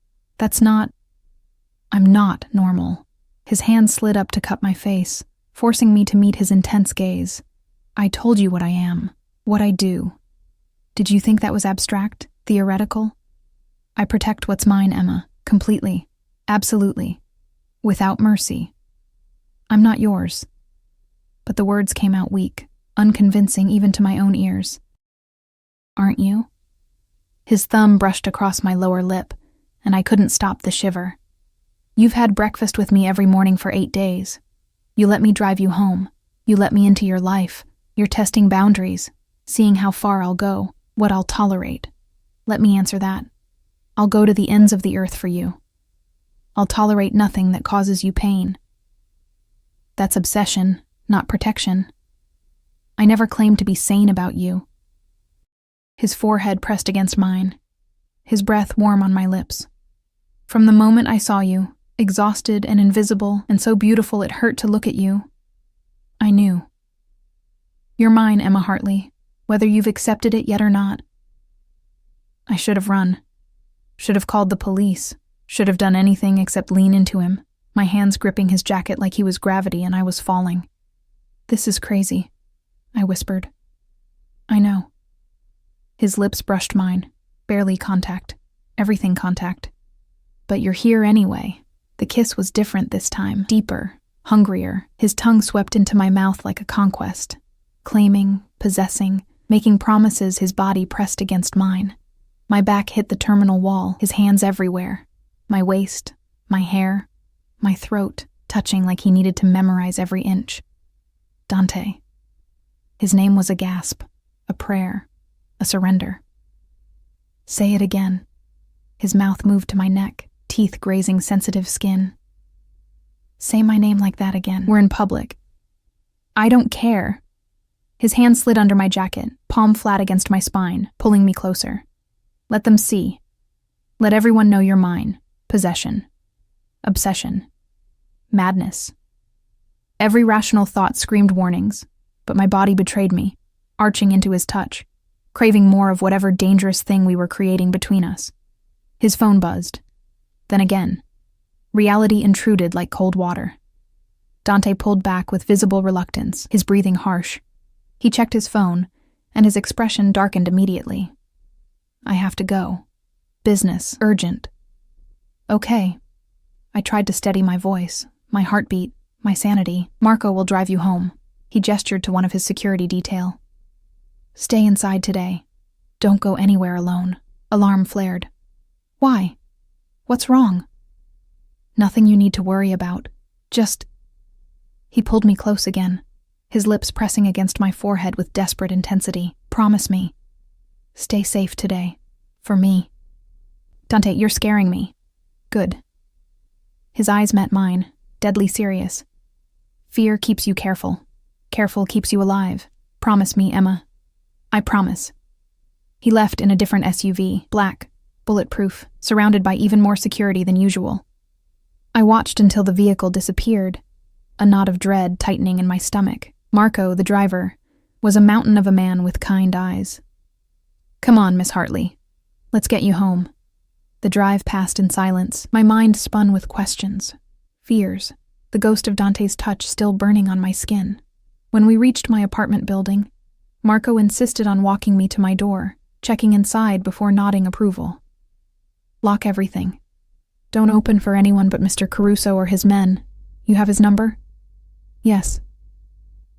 S1: I'm not normal. His hand slid up to cup my face, forcing me to meet his intense gaze. I told you what I am, what I do. Did you think that was abstract, theoretical? I protect what's mine, Emma, completely, absolutely, without mercy. I'm not yours. But the words came out weak, unconvincing even to my own ears. Aren't you? His thumb brushed across my lower lip, and I couldn't stop the shiver. You've had breakfast with me every morning for 8 days. You let me drive you home. You let me into your life. You're testing boundaries, seeing how far I'll go, what I'll tolerate. Let me answer that. I'll go to the ends of the earth for you. I'll tolerate nothing that causes you pain. That's obsession, not protection. I never claimed to be sane about you. His forehead pressed against mine, his breath warm on my lips. From the moment I saw you, exhausted and invisible and so beautiful it hurt to look at you, I knew. You're mine, Emma Hartley, whether you've accepted it yet or not. I should have run. Should have called the police. Should have done anything except lean into him, my hands gripping his jacket like he was gravity and I was falling. This is crazy, I whispered. I know. His lips brushed mine, barely contact, everything contact. But you're here anyway. The kiss was different this time, deeper, hungrier. His tongue swept into my mouth like a conquest, claiming, possessing, making promises. His body pressed against mine. My back hit the terminal wall, his hands everywhere. My waist, my hair, my throat, touching like he needed to memorize every inch. Dante. His name was a gasp, a prayer, a surrender. Say it again. His mouth moved to my neck, teeth grazing sensitive skin. Say my name like that again. We're in public. I don't care. His hand slid under my jacket, palm flat against my spine, pulling me closer. Let them see. Let everyone know you're mine. Possession. Obsession. Madness. Every rational thought screamed warnings, but my body betrayed me, arching into his touch, craving more of whatever dangerous thing we were creating between us. His phone buzzed. Then again. Reality intruded like cold water. Dante pulled back with visible reluctance, his breathing harsh. He checked his phone, and his expression darkened immediately. I have to go. Business, urgent. Okay. I tried to steady my voice, my heartbeat, my sanity. Marco will drive you home. He gestured to one of his security detail. Stay inside today. Don't go anywhere alone. Alarm flared. Why? What's wrong? Nothing you need to worry about. Just... He pulled me close again, his lips pressing against my forehead with desperate intensity. Promise me. Stay safe today. For me. Dante, you're scaring me. Good. His eyes met mine, deadly serious. Fear keeps you careful. Careful keeps you alive. Promise me, Emma. I promise. He left in a different SUV, black, bulletproof, surrounded by even more security than usual. I watched until the vehicle disappeared, a knot of dread tightening in my stomach. Marco, the driver, was a mountain of a man with kind eyes. Come on, Miss Hartley. Let's get you home. The drive passed in silence, my mind spun with questions, fears, the ghost of Dante's touch still burning on my skin. When we reached my apartment building, Marco insisted on walking me to my door, checking inside before nodding approval. Lock everything. Don't open for anyone but Mr. Caruso or his men. You have his number? Yes.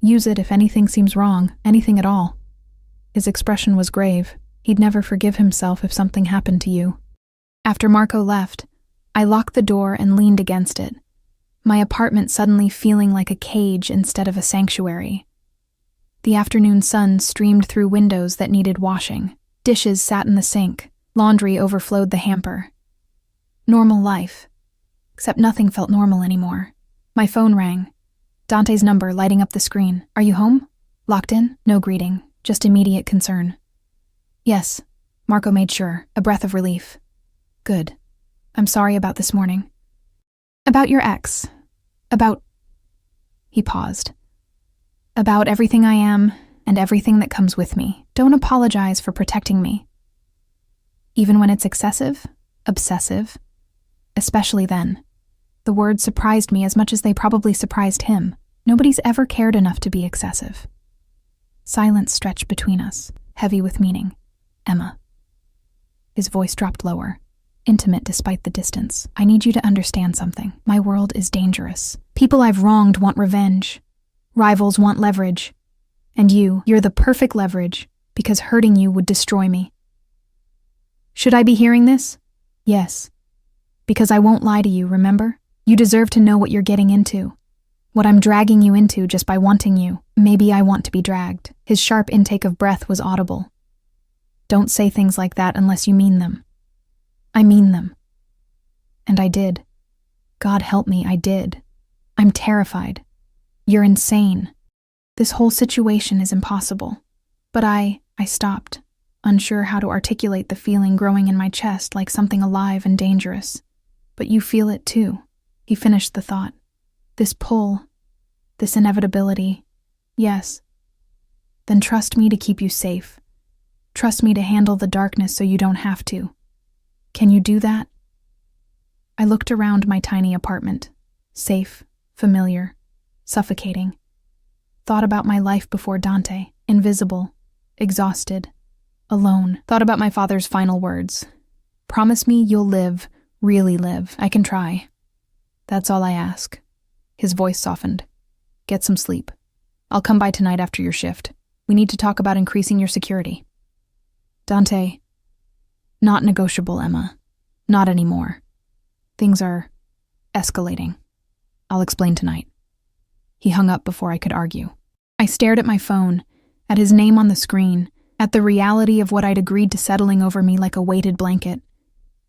S1: Use it if anything seems wrong, anything at all. His expression was grave. He'd never forgive himself if something happened to you. After Marco left, I locked the door and leaned against it, my apartment suddenly feeling like a cage instead of a sanctuary. The afternoon sun streamed through windows that needed washing. Dishes sat in the sink. Laundry overflowed the hamper. Normal life. Except nothing felt normal anymore. My phone rang. Dante's number lighting up the screen. Are you home? Locked in? No greeting, just immediate concern. Yes. Marco made sure, a breath of relief. Good. I'm sorry about this morning. About your ex. About... He paused. About everything I am and everything that comes with me. Don't apologize for protecting me. Even when it's excessive, obsessive, especially then. The words surprised me as much as they probably surprised him. Nobody's ever cared enough to be excessive. Silence stretched between us, heavy with meaning. Emma. His voice dropped lower, intimate despite the distance. I need you to understand something. My world is dangerous. People I've wronged want revenge. Rivals want leverage. And you're the perfect leverage, because hurting you would destroy me. Should I be hearing this? Yes. Because I won't lie to you, remember? You deserve to know what you're getting into. What I'm dragging you into just by wanting you. Maybe I want to be dragged. His sharp intake of breath was audible. Don't say things like that unless you mean them. I mean them. And I did. God help me, I did. I'm terrified. You're insane. This whole situation is impossible. But I stopped, unsure how to articulate the feeling growing in my chest like something alive and dangerous. But you feel it too. He finished the thought. This pull, this inevitability. Yes. Then trust me to keep you safe. Trust me to handle the darkness so you don't have to. Can you do that? I looked around my tiny apartment. Safe, familiar, suffocating. Thought about my life before Dante, invisible, exhausted, alone. Thought about my father's final words. Promise me you'll live, really live. I can try. That's all I ask. His voice softened. Get some sleep. I'll come by tonight after your shift. We need to talk about increasing your security. Dante. Not negotiable, Emma. Not anymore. Things are escalating. I'll explain tonight. He hung up before I could argue. I stared at my phone, at his name on the screen, at the reality of what I'd agreed to settling over me like a weighted blanket,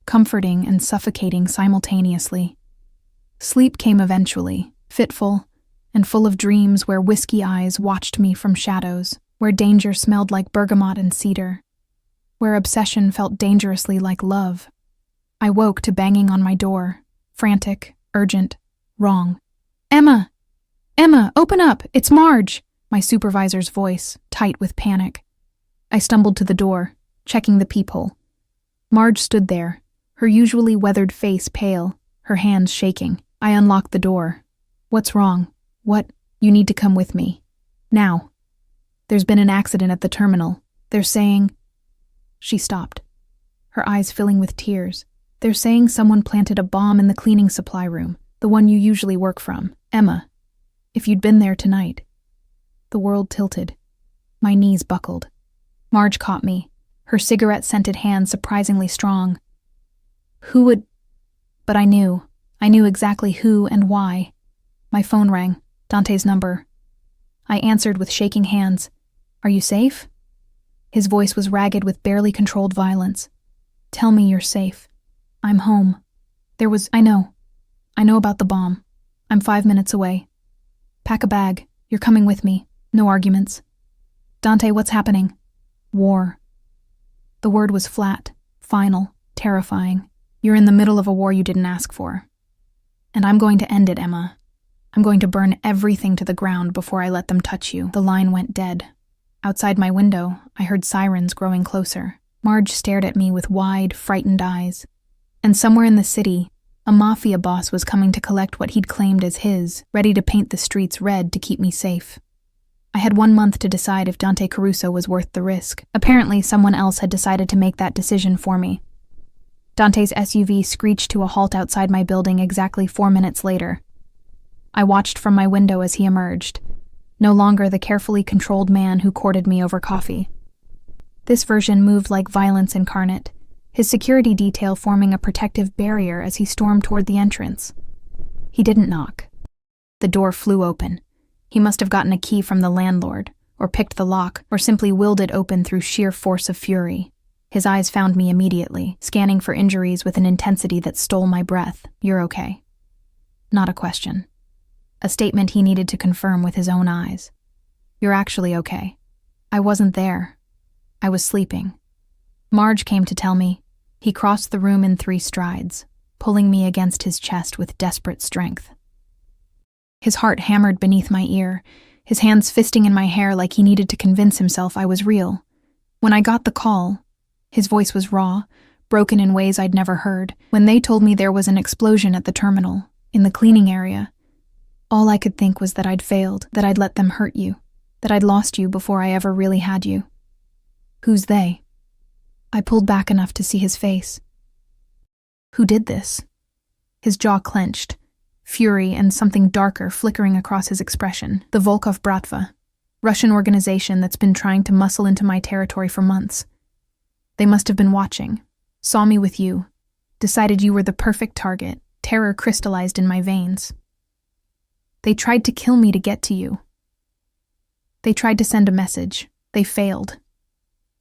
S1: comforting and suffocating simultaneously. Sleep came eventually, fitful and full of dreams where whiskey eyes watched me from shadows, where danger smelled like bergamot and cedar, where obsession felt dangerously like love. I woke to banging on my door, frantic, urgent, wrong. "Emma! Emma, open up! It's Marge!" My supervisor's voice, tight with panic. I stumbled to the door, checking the peephole. Marge stood there, her usually weathered face pale, her hands shaking. I unlocked the door. "What's wrong? What? You need to come with me. Now. There's been an accident at the terminal. They're saying—" She stopped, her eyes filling with tears. "They're saying someone planted a bomb in the cleaning supply room, the one you usually work from. Emma, if you'd been there tonight." The world tilted. My knees buckled. Marge caught me, her cigarette-scented hand surprisingly strong. Who would— But I knew exactly who and why. My phone rang, Dante's number. I answered with shaking hands. "Are you safe?" His voice was ragged with barely controlled violence. "Tell me you're safe. I'm home. I know about the bomb. I'm 5 minutes away. Pack a bag. You're coming with me. No arguments." "Dante, what's happening?" "War." The word was flat, final, terrifying. "You're in the middle of a war you didn't ask for. And I'm going to end it, Emma. I'm going to burn everything to the ground before I let them touch you." The line went dead. Outside my window, I heard sirens growing closer. Marge stared at me with wide, frightened eyes. And somewhere in the city, a Mafia boss was coming to collect what he'd claimed as his, ready to paint the streets red to keep me safe. I had 1 month to decide if Dante Caruso was worth the risk. Apparently, someone else had decided to make that decision for me. Dante's SUV screeched to a halt outside my building exactly 4 minutes later. I watched from my window as he emerged, no longer the carefully controlled man who courted me over coffee. This version moved like violence incarnate, his security detail forming a protective barrier as he stormed toward the entrance. He didn't knock. The door flew open. He must have gotten a key from the landlord, or picked the lock, or simply willed it open through sheer force of fury. His eyes found me immediately, scanning for injuries with an intensity that stole my breath. "You're okay." Not a question. A statement he needed to confirm with his own eyes. "You're actually okay." I wasn't there. I was sleeping. Marge came to tell me. He crossed the room in 3 strides, pulling me against his chest with desperate strength. His heart hammered beneath my ear, his hands fisting in my hair like he needed to convince himself I was real. When I got the call, his voice was raw, broken in ways I'd never heard. When they told me there was an explosion at the terminal, in the cleaning area, all I could think was that I'd failed, that I'd let them hurt you, that I'd lost you before I ever really had you. "Who's they?" I pulled back enough to see his face. "Who did this?" His jaw clenched, fury and something darker flickering across his expression. "The Volkov Bratva, Russian organization that's been trying to muscle into my territory for months. They must have been watching, saw me with you, decided you were the perfect target, terror crystallized in my veins. They tried to kill me to get to you. They tried to send a message. They failed."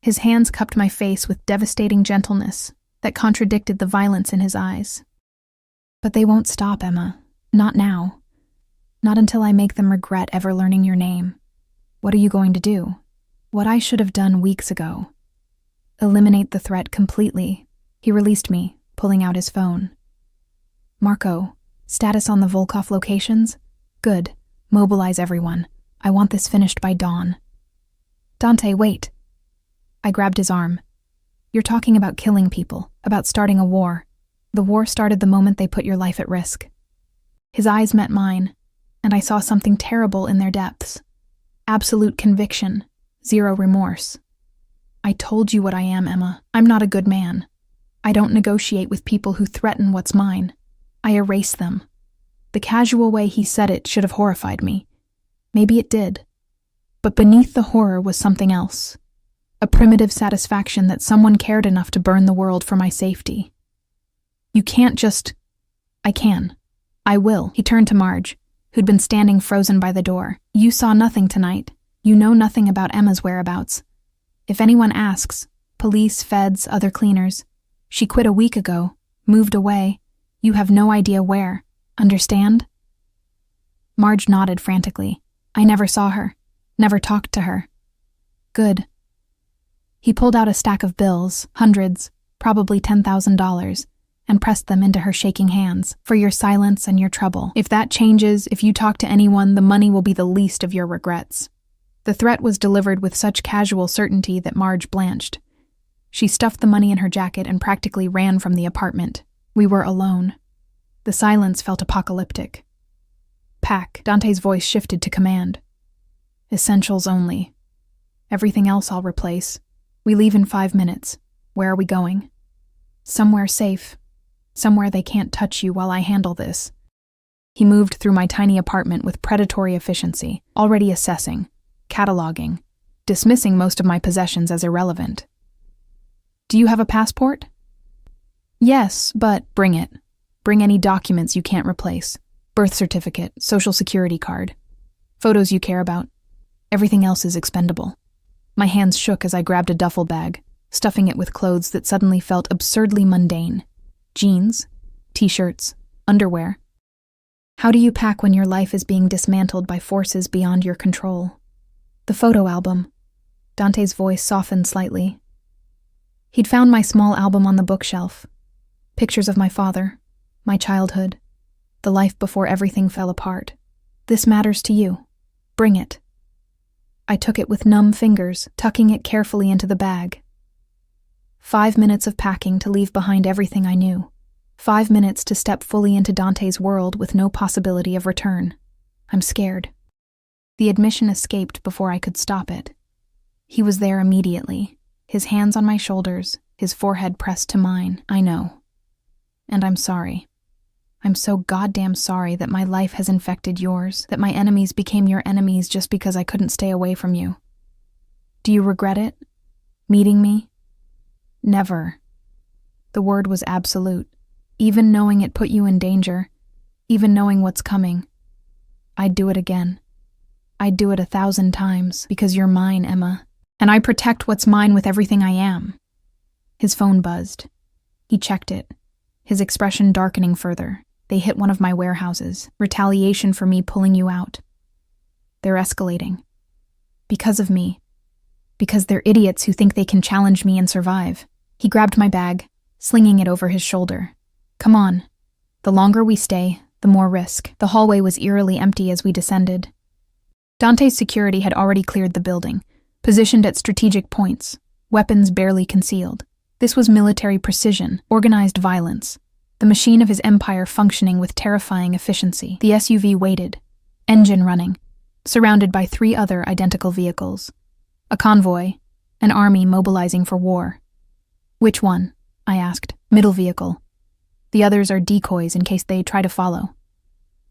S1: His hands cupped my face with devastating gentleness that contradicted the violence in his eyes. "But they won't stop, Emma. Not now. Not until I make them regret ever learning your name. What are you going to do?" "What I should have done weeks ago. Eliminate the threat completely." He released me, pulling out his phone. "Marco, status on the Volkov locations? Good. Mobilize everyone. I want this finished by dawn." "Dante, wait." I grabbed his arm. "You're talking about killing people, about starting a war. The war started the moment they put your life at risk." His eyes met mine, and I saw something terrible in their depths. Absolute conviction, zero remorse. "I told you what I am, Emma. I'm not a good man. I don't negotiate with people who threaten what's mine. I erase them." The casual way he said it should have horrified me. Maybe it did. But beneath the horror was something else. A primitive satisfaction that someone cared enough to burn the world for my safety. "You can't just—" "I can. I will." He turned to Marge, who'd been standing frozen by the door. "You saw nothing tonight. You know nothing about Emma's whereabouts. If anyone asks, police, feds, other cleaners, she quit a week ago, moved away. You have no idea where. Understand? Marge nodded frantically. I never saw her. Never talked to her. Good. He pulled out a stack of bills, hundreds, probably $10,000, and pressed them into her shaking hands. For your silence and your trouble. If that changes, if you talk to anyone, the money will be the least of your regrets. The threat was delivered with such casual certainty that Marge blanched. She stuffed the money in her jacket and practically ran from the apartment. We were alone. The silence felt apocalyptic. Pack. Dante's voice shifted to command. Essentials only. Everything else I'll replace. We leave in 5 minutes. Where are we going? Somewhere safe. Somewhere they can't touch you while I handle this. He moved through my tiny apartment with predatory efficiency, already assessing, cataloging, dismissing most of my possessions as irrelevant. Do you have a passport? Yes, but bring it. Bring any documents you can't replace. Birth certificate, social security card. Photos you care about. Everything else is expendable. My hands shook as I grabbed a duffel bag, stuffing it with clothes that suddenly felt absurdly mundane. Jeans, t-shirts, underwear. How do you pack when your life is being dismantled by forces beyond your control? The photo album. Dante's voice softened slightly. He'd found my small album on the bookshelf. Pictures of my father, my childhood, the life before everything fell apart. This matters to you. Bring it. I took it with numb fingers, tucking it carefully into the bag. 5 minutes of packing to leave behind everything I knew. 5 minutes to step fully into Dante's world with no possibility of return. I'm scared. The admission escaped before I could stop it. He was there immediately, his hands on my shoulders, his forehead pressed to mine. I know. And I'm sorry. I'm so goddamn sorry that my life has infected yours, that my enemies became your enemies just because I couldn't stay away from you. Do you regret it? Meeting me? Never. The word was absolute. Even knowing it put you in danger, even knowing what's coming, I'd do it again. I'd do it 1,000 times, because you're mine, Emma, and I protect what's mine with everything I am. His phone buzzed. He checked it, his expression darkening further. They hit one of my warehouses. Retaliation for me pulling you out. They're escalating. Because of me. Because they're idiots who think they can challenge me and survive. He grabbed my bag, slinging it over his shoulder. Come on. The longer we stay, the more risk. The hallway was eerily empty as we descended. Dante's security had already cleared the building, positioned at strategic points, weapons barely concealed. This was military precision, organized violence. The machine of his empire functioning with terrifying efficiency. The SUV waited, engine running, surrounded by 3 other identical vehicles. A convoy, an army mobilizing for war. Which one? I asked. Middle vehicle. The others are decoys in case they try to follow.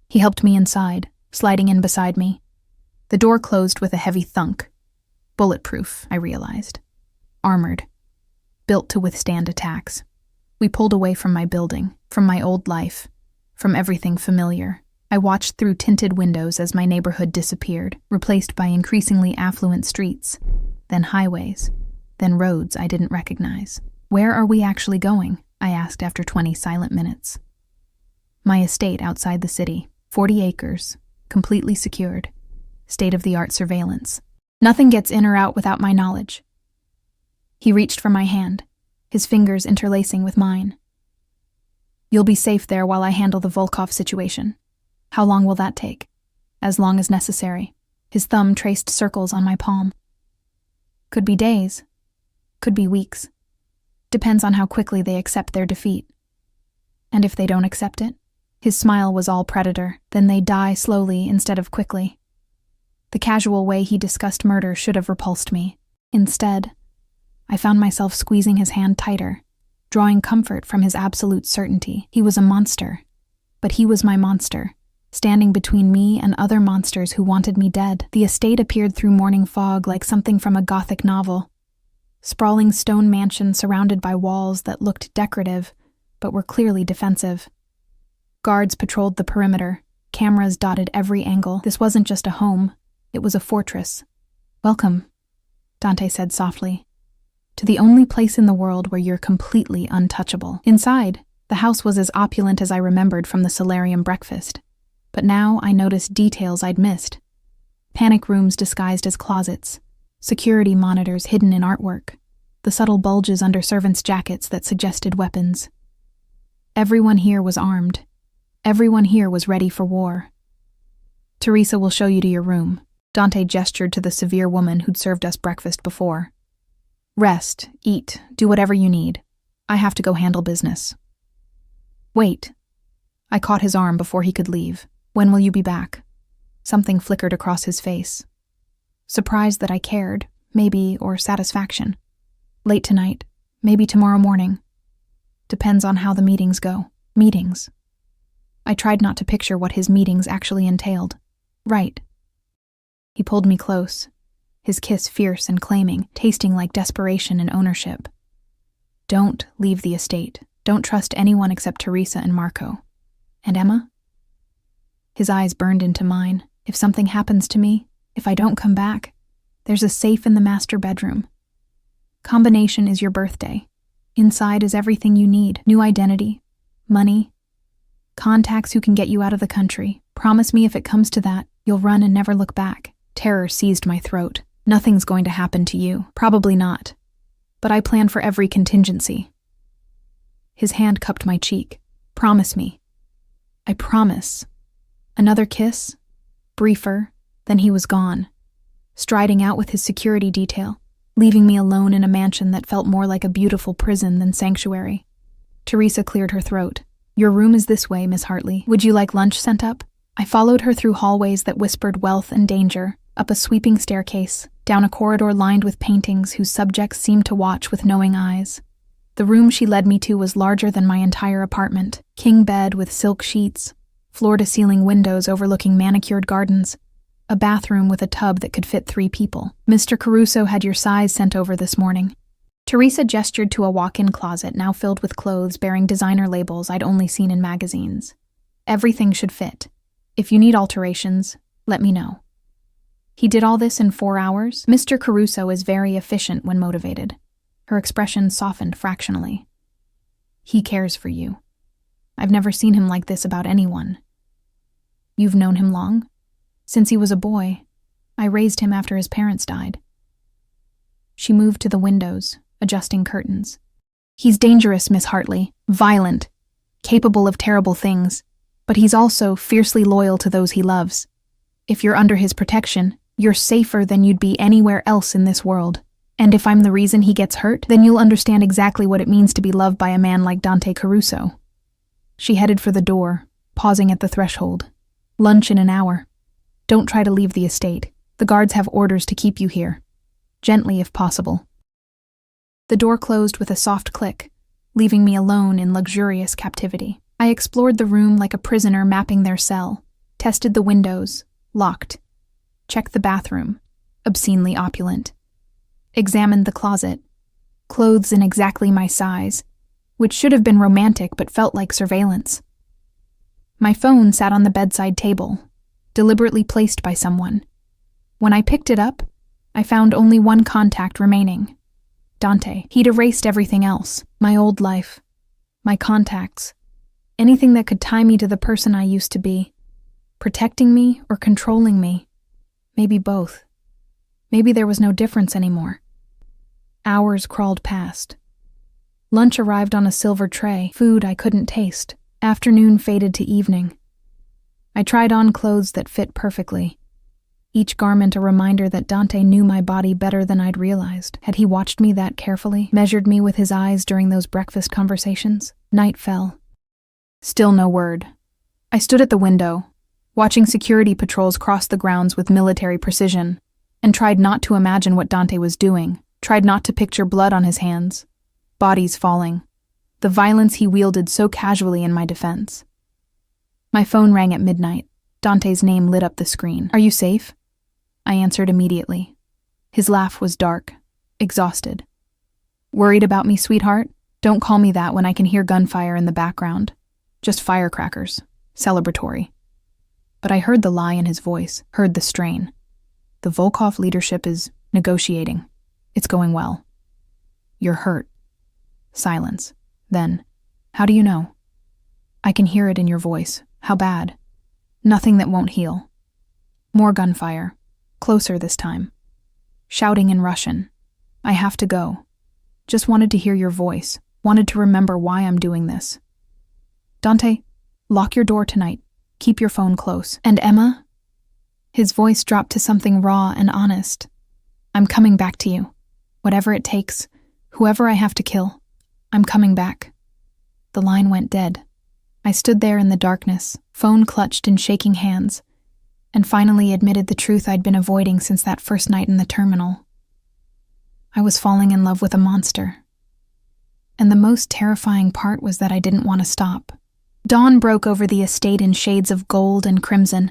S1: He helped me inside, sliding in beside me. The door closed with a heavy thunk. Bulletproof, I realized. Armored. Built to withstand attacks. We pulled away from my building, from my old life, from everything familiar. I watched through tinted windows as my neighborhood disappeared, replaced by increasingly affluent streets, then highways, then roads I didn't recognize. Where are we actually going? I asked after 20 silent minutes. My estate outside the city, 40 acres, completely secured, state-of-the-art surveillance. Nothing gets in or out without my knowledge. He reached for my hand, his fingers interlacing with mine. You'll be safe there while I handle the Volkov situation. How long will that take? As long as necessary. His thumb traced circles on my palm. Could be days. Could be weeks. Depends on how quickly they accept their defeat. And if they don't accept it? His smile was all predator. Then they die slowly instead of quickly. The casual way he discussed murder should have repulsed me. Instead, I found myself squeezing his hand tighter, drawing comfort from his absolute certainty. He was a monster, but he was my monster, standing between me and other monsters who wanted me dead. The estate appeared through morning fog like something from a Gothic novel. Sprawling stone mansion surrounded by walls that looked decorative, but were clearly defensive. Guards patrolled the perimeter, cameras dotted every angle. This wasn't just a home, it was a fortress. Welcome, Dante said softly, to the only place in the world where you're completely untouchable. Inside, the house was as opulent as I remembered from the solarium breakfast, but now I noticed details I'd missed. Panic rooms disguised as closets, security monitors hidden in artwork, the subtle bulges under servants' jackets that suggested weapons. Everyone here was armed. Everyone here was ready for war. Teresa will show you to your room. Dante gestured to the severe woman who'd served us breakfast before. Rest, eat, do whatever you need. I have to go handle business. Wait. I caught his arm before he could leave. When will you be back? Something flickered across his face. Surprise that I cared, maybe, or satisfaction. Late tonight, maybe tomorrow morning. Depends on how the meetings go. Meetings. I tried not to picture what his meetings actually entailed. Right. He pulled me close, his kiss fierce and claiming, tasting like desperation and ownership. Don't leave the estate. Don't trust anyone except Teresa and Marco. And Emma? His eyes burned into mine. If something happens to me, if I don't come back, there's a safe in the master bedroom. Combination is your birthday. Inside is everything you need. New identity, money, contacts who can get you out of the country. Promise me if it comes to that, you'll run and never look back. Terror seized my throat. Nothing's going to happen to you. Probably not. But I plan for every contingency. His hand cupped my cheek. Promise me. I promise. Another kiss? Briefer. Then he was gone, striding out with his security detail, leaving me alone in a mansion that felt more like a beautiful prison than sanctuary. Teresa cleared her throat. Your room is this way, Miss Hartley. Would you like lunch sent up? I followed her through hallways that whispered wealth and danger, up a sweeping staircase, down a corridor lined with paintings whose subjects seemed to watch with knowing eyes. The room she led me to was larger than my entire apartment. King bed with silk sheets, floor-to-ceiling windows overlooking manicured gardens, a bathroom with a tub that could fit 3 people. Mr. Caruso had your size sent over this morning. Teresa gestured to a walk-in closet now filled with clothes bearing designer labels I'd only seen in magazines. Everything should fit. If you need alterations, let me know. He did all this in 4 hours? Mr. Caruso is very efficient when motivated. Her expression softened fractionally. He cares for you. I've never seen him like this about anyone. You've known him long? Since he was a boy. I raised him after his parents died. She moved to the windows, adjusting curtains. He's dangerous, Miss Hartley. Violent. Capable of terrible things. But he's also fiercely loyal to those he loves. If you're under his protection, you're safer than you'd be anywhere else in this world. And if I'm the reason he gets hurt, then you'll understand exactly what it means to be loved by a man like Dante Caruso. She headed for the door, pausing at the threshold. Lunch in an hour. Don't try to leave the estate. The guards have orders to keep you here. Gently if possible. The door closed with a soft click, leaving me alone in luxurious captivity. I explored the room like a prisoner mapping their cell, tested the windows, locked, checked the bathroom, obscenely opulent, examined the closet, clothes in exactly my size, which should have been romantic but felt like surveillance. My phone sat on the bedside table, deliberately placed by someone. When I picked it up, I found only one contact remaining. Dante. He'd erased everything else, my old life, my contacts, anything that could tie me to the person I used to be, protecting me or controlling me. Maybe both. Maybe there was no difference anymore. Hours crawled past. Lunch arrived on a silver tray, food I couldn't taste. Afternoon faded to evening. I tried on clothes that fit perfectly. Each garment a reminder that Dante knew my body better than I'd realized. Had he watched me that carefully, measured me with his eyes during those breakfast conversations? Night fell. Still no word. I stood at the window, watching security patrols cross the grounds with military precision, and tried not to imagine what Dante was doing, tried not to picture blood on his hands, bodies falling, the violence he wielded so casually in my defense. My phone rang at midnight. Dante's name lit up the screen. Are you safe? I answered immediately. His laugh was dark, exhausted. Worried about me, sweetheart? Don't call me that when I can hear gunfire in the background. Just firecrackers. Celebratory. But I heard the lie in his voice, heard the strain. The Volkov leadership is negotiating. It's going well. You're hurt. Silence. Then, how do you know? I can hear it in your voice. How bad? Nothing that won't heal. More gunfire. Closer this time. Shouting in Russian. I have to go. Just wanted to hear your voice. Wanted to remember why I'm doing this. Dante, lock your door tonight. Keep your phone close. And Emma? His voice dropped to something raw and honest. I'm coming back to you. Whatever it takes. Whoever I have to kill. I'm coming back. The line went dead. I stood there in the darkness, phone clutched in shaking hands, and finally admitted the truth I'd been avoiding since that first night in the terminal. I was falling in love with a monster. And the most terrifying part was that I didn't want to stop. Dawn broke over the estate in shades of gold and crimson,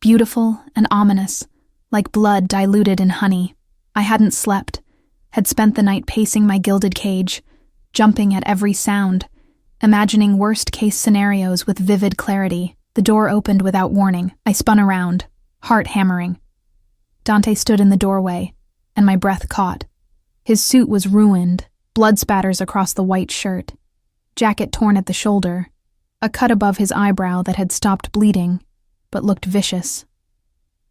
S1: beautiful and ominous, like blood diluted in honey. I hadn't slept, had spent the night pacing my gilded cage, jumping at every sound, imagining worst-case scenarios with vivid clarity. The door opened without warning. I spun around, heart hammering. Dante stood in the doorway, and my breath caught. His suit was ruined, blood spatters across the white shirt, jacket torn at the shoulder, a cut above his eyebrow that had stopped bleeding, but looked vicious.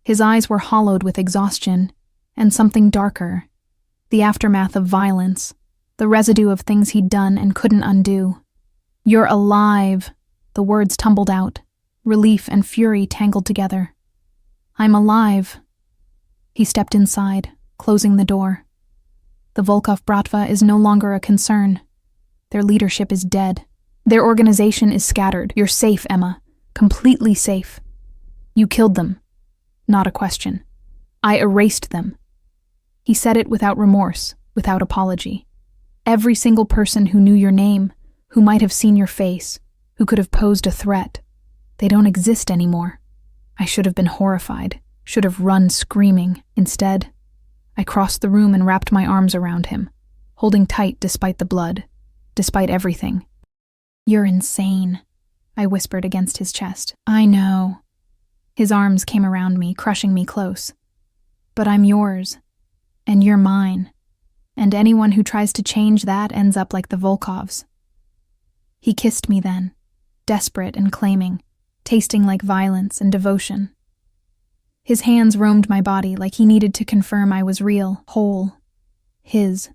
S1: His eyes were hollowed with exhaustion, and something darker, the aftermath of violence, the residue of things he'd done and couldn't undo. You're alive, the words tumbled out, relief and fury tangled together. I'm alive. He stepped inside, closing the door. The Volkov Bratva is no longer a concern. Their leadership is dead. Their organization is scattered. You're safe, Emma. Completely safe. You killed them. Not a question. I erased them. He said it without remorse, without apology. Every single person who knew your name, who might have seen your face, who could have posed a threat, they don't exist anymore. I should have been horrified, should have run screaming. Instead, I crossed the room and wrapped my arms around him, holding tight despite the blood, despite everything. You're insane, I whispered against his chest. I know. His arms came around me, crushing me close. But I'm yours, and you're mine, and anyone who tries to change that ends up like the Volkovs. He kissed me then, desperate and claiming, tasting like violence and devotion. His hands roamed my body like he needed to confirm I was real, whole, his.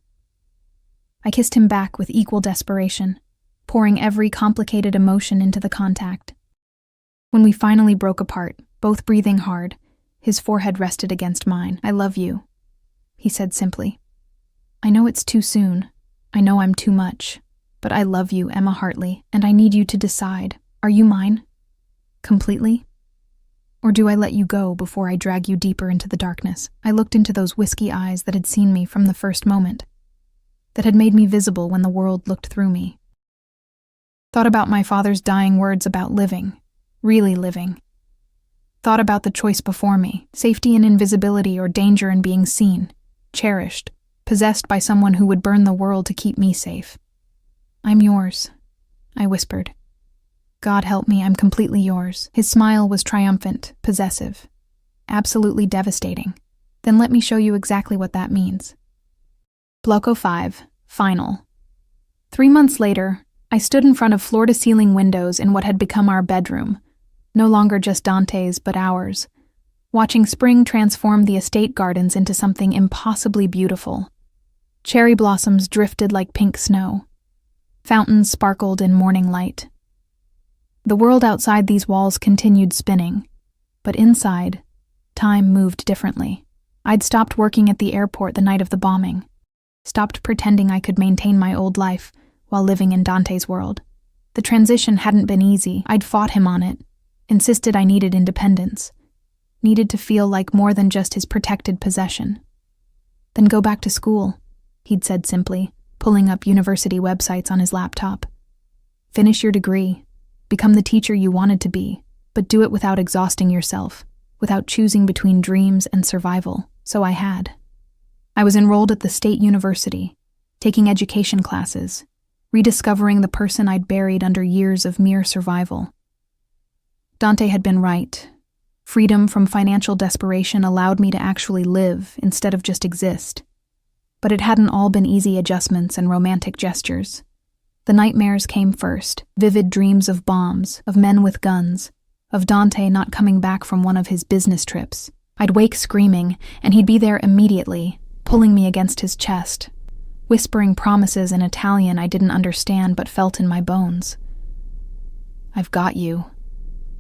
S1: I kissed him back with equal desperation, pouring every complicated emotion into the contact. When we finally broke apart, both breathing hard, his forehead rested against mine. I love you, he said simply. I know it's too soon. I know I'm too much. But I love you, Emma Hartley, and I need you to decide. Are you mine? Completely? Or do I let you go before I drag you deeper into the darkness? I looked into those whiskey eyes that had seen me from the first moment, that had made me visible when the world looked through me. Thought about my father's dying words about living, really living. Thought about the choice before me, safety in invisibility or danger in being seen, cherished, possessed by someone who would burn the world to keep me safe. I'm yours, I whispered. God help me, I'm completely yours. His smile was triumphant, possessive, absolutely devastating. Then let me show you exactly what that means. Bloco 5, Final. 3 months later, I stood in front of floor-to-ceiling windows in what had become our bedroom, no longer just Dante's but ours, watching spring transform the estate gardens into something impossibly beautiful. Cherry blossoms drifted like pink snow. Fountains sparkled in morning light. The world outside these walls continued spinning, but inside, time moved differently. I'd stopped working at the airport the night of the bombing, stopped pretending I could maintain my old life while living in Dante's world. The transition hadn't been easy. I'd fought him on it, insisted I needed independence, needed to feel like more than just his protected possession. Then go back to school, he'd said simply, pulling up university websites on his laptop. Finish your degree, become the teacher you wanted to be, but do it without exhausting yourself, without choosing between dreams and survival. So I had. I was enrolled at the state university, taking education classes, rediscovering the person I'd buried under years of mere survival. Dante had been right. Freedom from financial desperation allowed me to actually live instead of just exist. But it hadn't all been easy adjustments and romantic gestures. The nightmares came first, vivid dreams of bombs, of men with guns, of Dante not coming back from one of his business trips. I'd wake screaming, and he'd be there immediately, pulling me against his chest, whispering promises in Italian I didn't understand but felt in my bones. "I've got you,"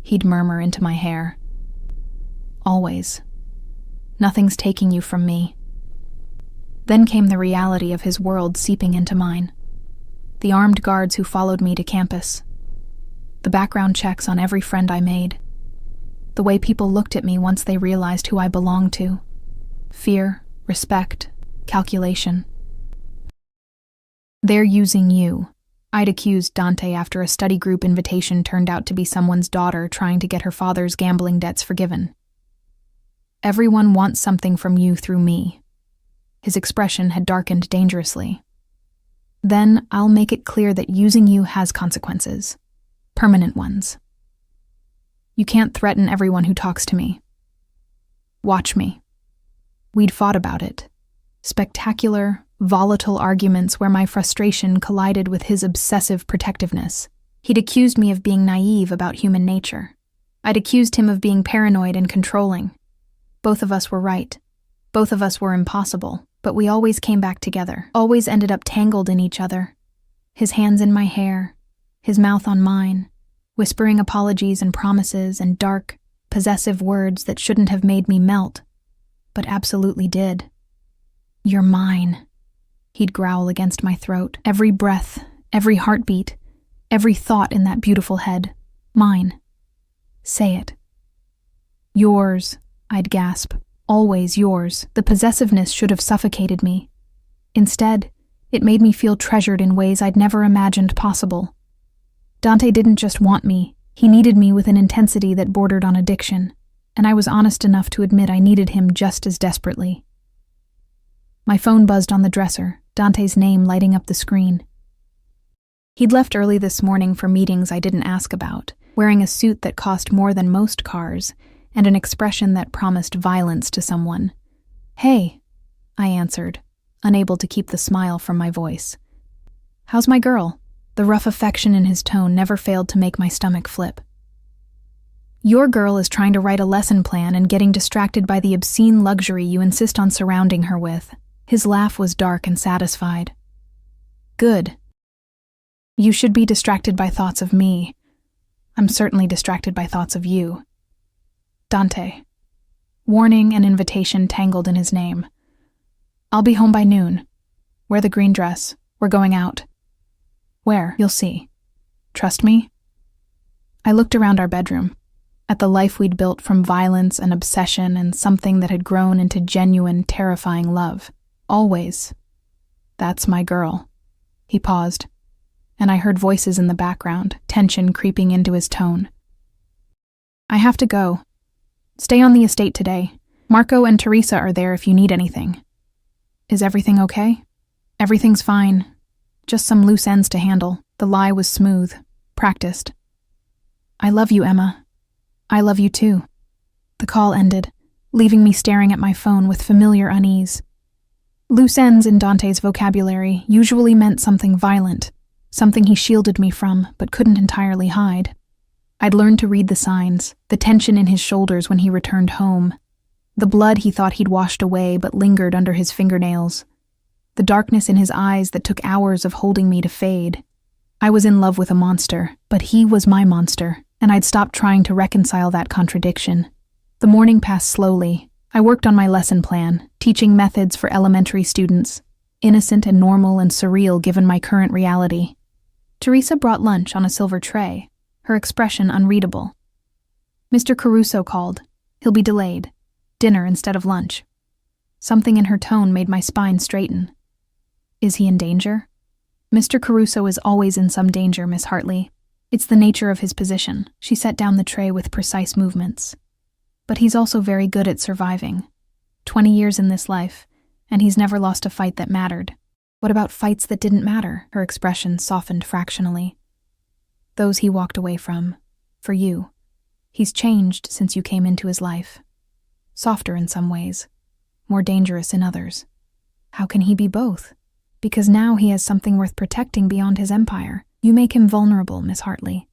S1: he'd murmur into my hair. "Always. Nothing's taking you from me." Then came the reality of his world seeping into mine. The armed guards who followed me to campus. The background checks on every friend I made. The way people looked at me once they realized who I belonged to. Fear, respect, calculation. "They're using you," I'd accused Dante after a study group invitation turned out to be someone's daughter trying to get her father's gambling debts forgiven. "Everyone wants something from you through me." His expression had darkened dangerously. "Then I'll make it clear that using you has consequences. Permanent ones. You can't threaten everyone who talks to me. Watch me." We'd fought about it. Spectacular, volatile arguments where my frustration collided with his obsessive protectiveness. He'd accused me of being naive about human nature. I'd accused him of being paranoid and controlling. Both of us were right. Both of us were impossible, but we always came back together, always ended up tangled in each other. His hands in my hair, his mouth on mine, whispering apologies and promises and dark, possessive words that shouldn't have made me melt, but absolutely did. "You're mine," he'd growl against my throat. Every breath, every heartbeat, every thought in that beautiful head. Mine. Say it. "Yours," I'd gasp. "Always yours." The possessiveness should have suffocated me. Instead, it made me feel treasured in ways I'd never imagined possible. Dante didn't just want me, he needed me with an intensity that bordered on addiction, and I was honest enough to admit I needed him just as desperately. My phone buzzed on the dresser, Dante's name lighting up the screen. He'd left early this morning for meetings I didn't ask about, wearing a suit that cost more than most cars, and an expression that promised violence to someone. "Hey," I answered, unable to keep the smile from my voice. "How's my girl?" The rough affection in his tone never failed to make my stomach flip. "Your girl is trying to write a lesson plan and getting distracted by the obscene luxury you insist on surrounding her with." His laugh was dark and satisfied. "Good. You should be distracted by thoughts of me. I'm certainly distracted by thoughts of you." Dante. Warning and invitation tangled in his name. "I'll be home by noon. Wear the green dress. We're going out." "Where? You'll see. Trust me?" I looked around our bedroom, at the life we'd built from violence and obsession and something that had grown into genuine, terrifying love. "Always. That's my girl." He paused, and I heard voices in the background, tension creeping into his tone. "I have to go. Stay on the estate today. Marco and Teresa are there if you need anything." "Is everything okay?" "Everything's fine. Just some loose ends to handle." The lie was smooth, practiced. "I love you, Emma. I love you too." The call ended, leaving me staring at my phone with familiar unease. Loose ends in Dante's vocabulary usually meant something violent, something he shielded me from but couldn't entirely hide. I'd learned to read the signs, the tension in his shoulders when he returned home, the blood he thought he'd washed away but lingered under his fingernails, the darkness in his eyes that took hours of holding me to fade. I was in love with a monster, but he was my monster, and I'd stopped trying to reconcile that contradiction. The morning passed slowly. I worked on my lesson plan, teaching methods for elementary students, innocent and normal and surreal given my current reality. Teresa brought lunch on a silver tray, her expression unreadable. "Mr. Caruso called. He'll be delayed. Dinner instead of lunch." Something in her tone made my spine straighten. "Is he in danger?" "Mr. Caruso is always in some danger, Miss Hartley. It's the nature of his position." She set down the tray with precise movements. "But he's also very good at surviving. 20 years in this life, and he's never lost a fight that mattered." "What about fights that didn't matter?" Her expression softened fractionally. "Those he walked away from. For you." He's changed since you came into his life. Softer in some ways, more dangerous in others. How can he be both? Because now he has something worth protecting beyond his empire. You make him vulnerable, Miss Hartley.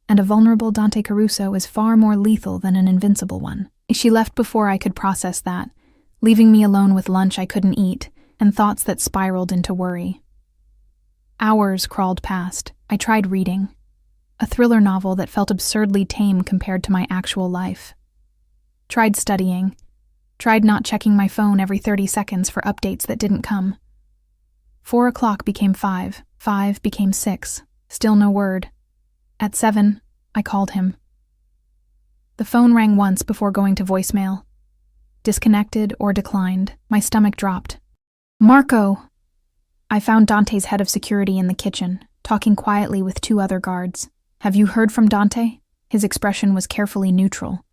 S1: And a vulnerable Dante Caruso is far more lethal than an invincible one. She left before I could process that, leaving me alone with lunch I couldn't eat and thoughts that spiraled into worry. Hours crawled past. I tried reading. A thriller novel that felt absurdly tame compared to my actual life. Tried studying. Tried not checking my phone every 30 seconds for updates that didn't come. 4 o'clock became 5. 5 became 6. Still no word. At 7, I called him. The phone rang once before going to voicemail. Disconnected or declined. My stomach dropped. Marco! I found Dante's head of security in the kitchen, talking quietly with 2 other guards. Have you heard from Dante? His expression was carefully neutral.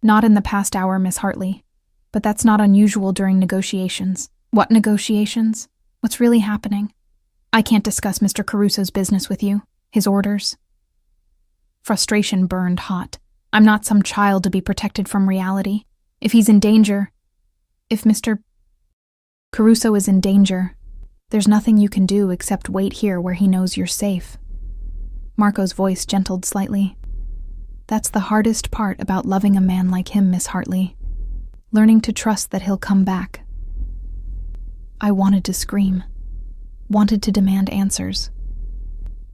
S1: Not in the past hour, Miss Hartley. But that's not unusual during negotiations. What negotiations? What's really happening? I can't discuss Mr. Caruso's business with you. His orders. Frustration burned hot. I'm not some child to be protected from reality. If he's in danger, if Mr. Caruso is in danger, there's nothing you can do except wait here where he knows you're safe. Marco's voice gentled slightly. That's the hardest part about loving a man like him, Miss Hartley. Learning to trust that he'll come back. I wanted to scream. Wanted to demand answers.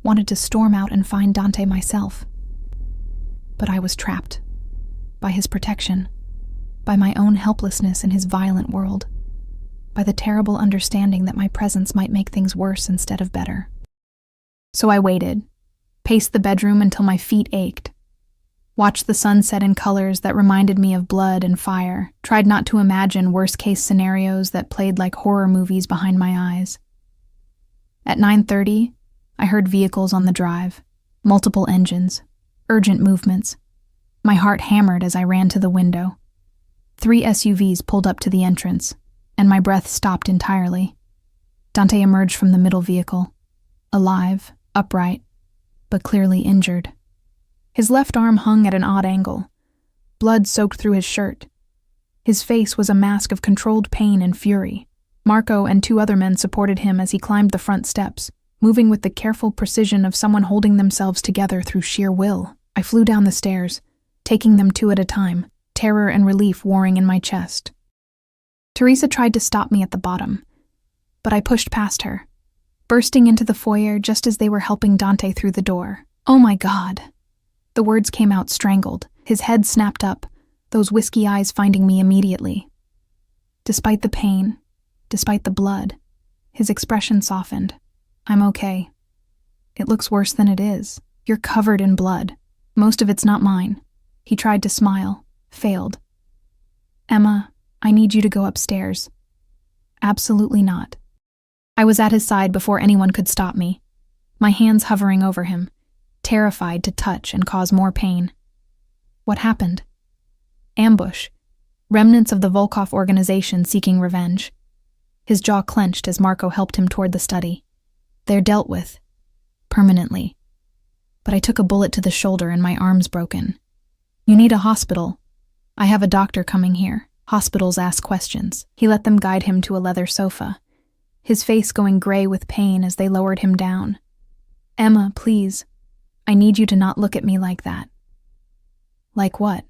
S1: Wanted to storm out and find Dante myself. But I was trapped. By his protection. By my own helplessness in his violent world. By the terrible understanding that my presence might make things worse instead of better. So I waited. Paced the bedroom until my feet ached. Watched the sun set in colors that reminded me of blood and fire. Tried not to imagine worst-case scenarios that played like horror movies behind my eyes. At 9:30, I heard vehicles on the drive. Multiple engines. Urgent movements. My heart hammered as I ran to the window. 3 SUVs pulled up to the entrance, and my breath stopped entirely. Dante emerged from the middle vehicle. Alive, upright, but clearly injured. His left arm hung at an odd angle. Blood soaked through his shirt. His face was a mask of controlled pain and fury. Marco and 2 other men supported him as he climbed the front steps, moving with the careful precision of someone holding themselves together through sheer will. I flew down the stairs, taking them 2 at a time, terror and relief warring in my chest. Teresa tried to stop me at the bottom, but I pushed past her, bursting into the foyer just as they were helping Dante through the door. Oh my God. The words came out strangled. His head snapped up, those whiskey eyes finding me immediately. Despite the pain, despite the blood, his expression softened. I'm okay. It looks worse than it is. You're covered in blood. Most of it's not mine. He tried to smile, failed. Emma, I need you to go upstairs. Absolutely not. I was at his side before anyone could stop me, my hands hovering over him, terrified to touch and cause more pain. What happened? Ambush. Remnants of the Volkov organization seeking revenge. His jaw clenched as Marco helped him toward the study. They're dealt with. Permanently. But I took a bullet to the shoulder and my arm's broken. You need a hospital. I have a doctor coming here. Hospitals ask questions. He let them guide him to a leather sofa, his face going gray with pain as they lowered him down. Emma, please. I need you to not look at me like that. Like what?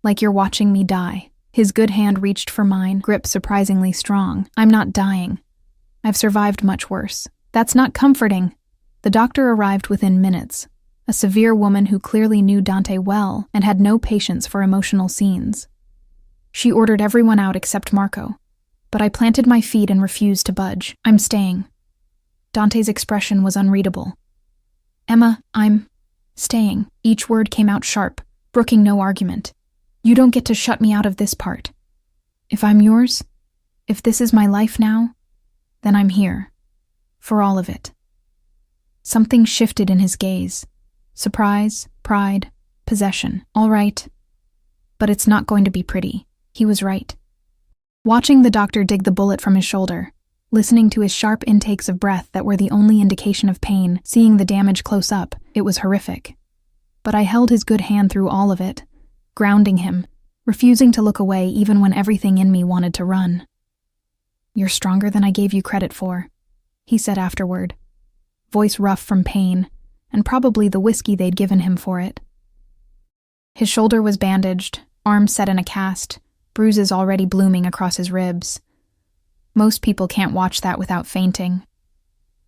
S1: Like you're watching me die. His good hand reached for mine, grip surprisingly strong. I'm not dying. I've survived much worse. That's not comforting. The doctor arrived within minutes, a severe woman who clearly knew Dante well and had no patience for emotional scenes. She ordered everyone out except Marco, but I planted my feet and refused to budge. I'm staying. Dante's expression was unreadable. Emma, I'm staying. Each word came out sharp, brooking no argument. You don't get to shut me out of this part. If I'm yours, if this is my life now, then I'm here. For all of it. Something shifted in his gaze. Surprise, pride, possession. All right. But it's not going to be pretty. He was right. Watching the doctor dig the bullet from his shoulder, listening to his sharp intakes of breath that were the only indication of pain, seeing the damage close up, it was horrific. But I held his good hand through all of it, grounding him, refusing to look away even when everything in me wanted to run. "You're stronger than I gave you credit for," he said afterward, voice rough from pain, and probably the whiskey they'd given him for it. His shoulder was bandaged, arm set in a cast, bruises already blooming across his ribs. Most people can't watch that without fainting.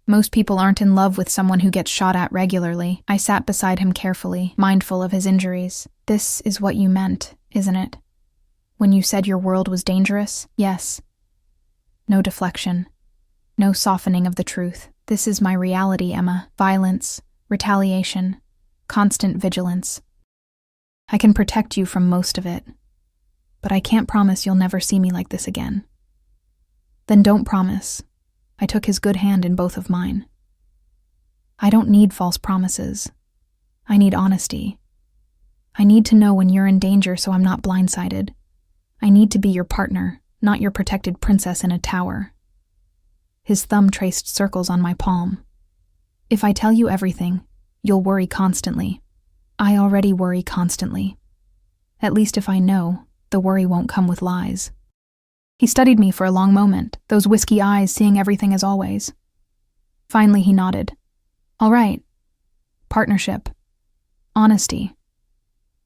S1: Most people aren't in love with someone who gets shot at regularly. I sat beside him carefully, mindful of his injuries. "This is what you meant, isn't it? When you said your world was dangerous?" "Yes." No deflection. No softening of the truth. "This is my reality, Emma. Violence, retaliation, constant vigilance. I can protect you from most of it, but I can't promise you'll never see me like this again." "Then don't promise." I took his good hand in both of mine. "I don't need false promises. I need honesty. I need to know when you're in danger so I'm not blindsided. I need to be your partner, not your protected princess in a tower." His thumb traced circles on my palm. "If I tell you everything, you'll worry constantly. I already worry constantly. At least if I know, the worry won't come with lies." He studied me for a long moment, those whiskey eyes seeing everything as always. Finally he nodded. "All right. Partnership. Honesty.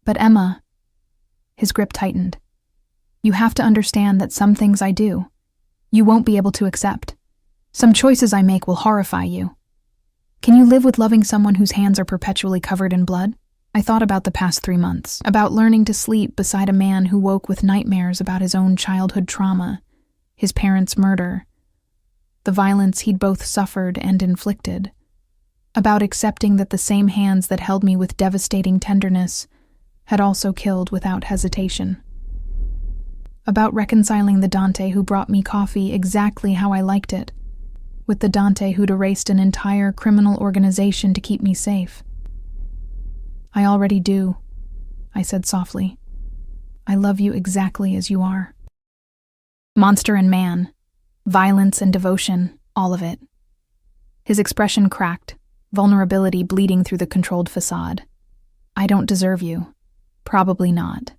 S1: But Emma," his grip tightened, "you have to understand that some things I do, you won't be able to accept. Some choices I make will horrify you. Can you live with loving someone whose hands are perpetually covered in blood?" I thought about the past 3 months, about learning to sleep beside a man who woke with nightmares about his own childhood trauma, his parents' murder, the violence he'd both suffered and inflicted, about accepting that the same hands that held me with devastating tenderness had also killed without hesitation, about reconciling the Dante who brought me coffee exactly how I liked it, with the Dante who'd erased an entire criminal organization to keep me safe. "I already do," I said softly. "I love you exactly as you are." Monster and man, violence and devotion, all of it. His expression cracked, vulnerability bleeding through the controlled facade. "I don't deserve you. Probably not.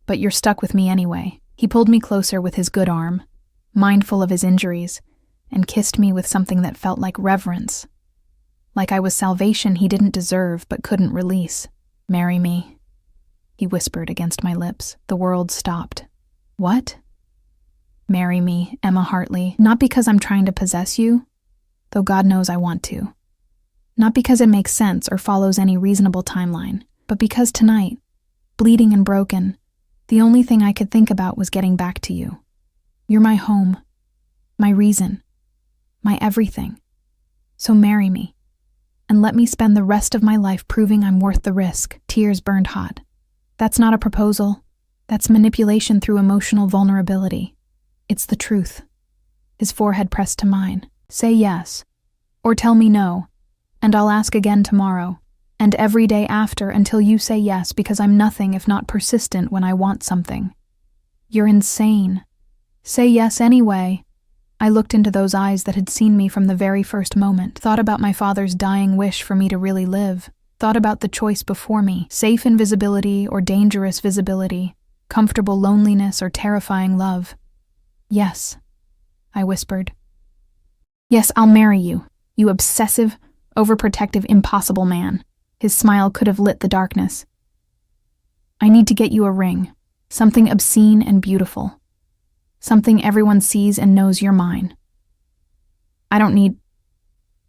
S1: But you're stuck with me anyway." He pulled me closer with his good arm, mindful of his injuries, and kissed me with something that felt like reverence. Like I was salvation he didn't deserve but couldn't release. "Marry me," he whispered against my lips. The world stopped. "What?" "Marry me, Emma Hartley. Not because I'm trying to possess you, though God knows I want to. Not because it makes sense or follows any reasonable timeline, but because tonight, bleeding and broken, the only thing I could think about was getting back to you. You're my home, my reason, my everything. So marry me. And let me spend the rest of my life proving I'm worth the risk." Tears burned hot. "That's not a proposal. That's manipulation through emotional vulnerability. It's the truth." His forehead pressed to mine. "Say yes, or tell me no, and I'll ask again tomorrow, and every day after until you say yes, because I'm nothing if not persistent when I want something." "You're insane. Say yes anyway." I looked into those eyes that had seen me from the very first moment, thought about my father's dying wish for me to really live, thought about the choice before me, safe invisibility or dangerous visibility, comfortable loneliness or terrifying love. "Yes," I whispered. "Yes, I'll marry you, you obsessive, overprotective, impossible man." His smile could have lit the darkness. "I need to get you a ring, something obscene and beautiful. Something everyone sees and knows you're mine. I don't need,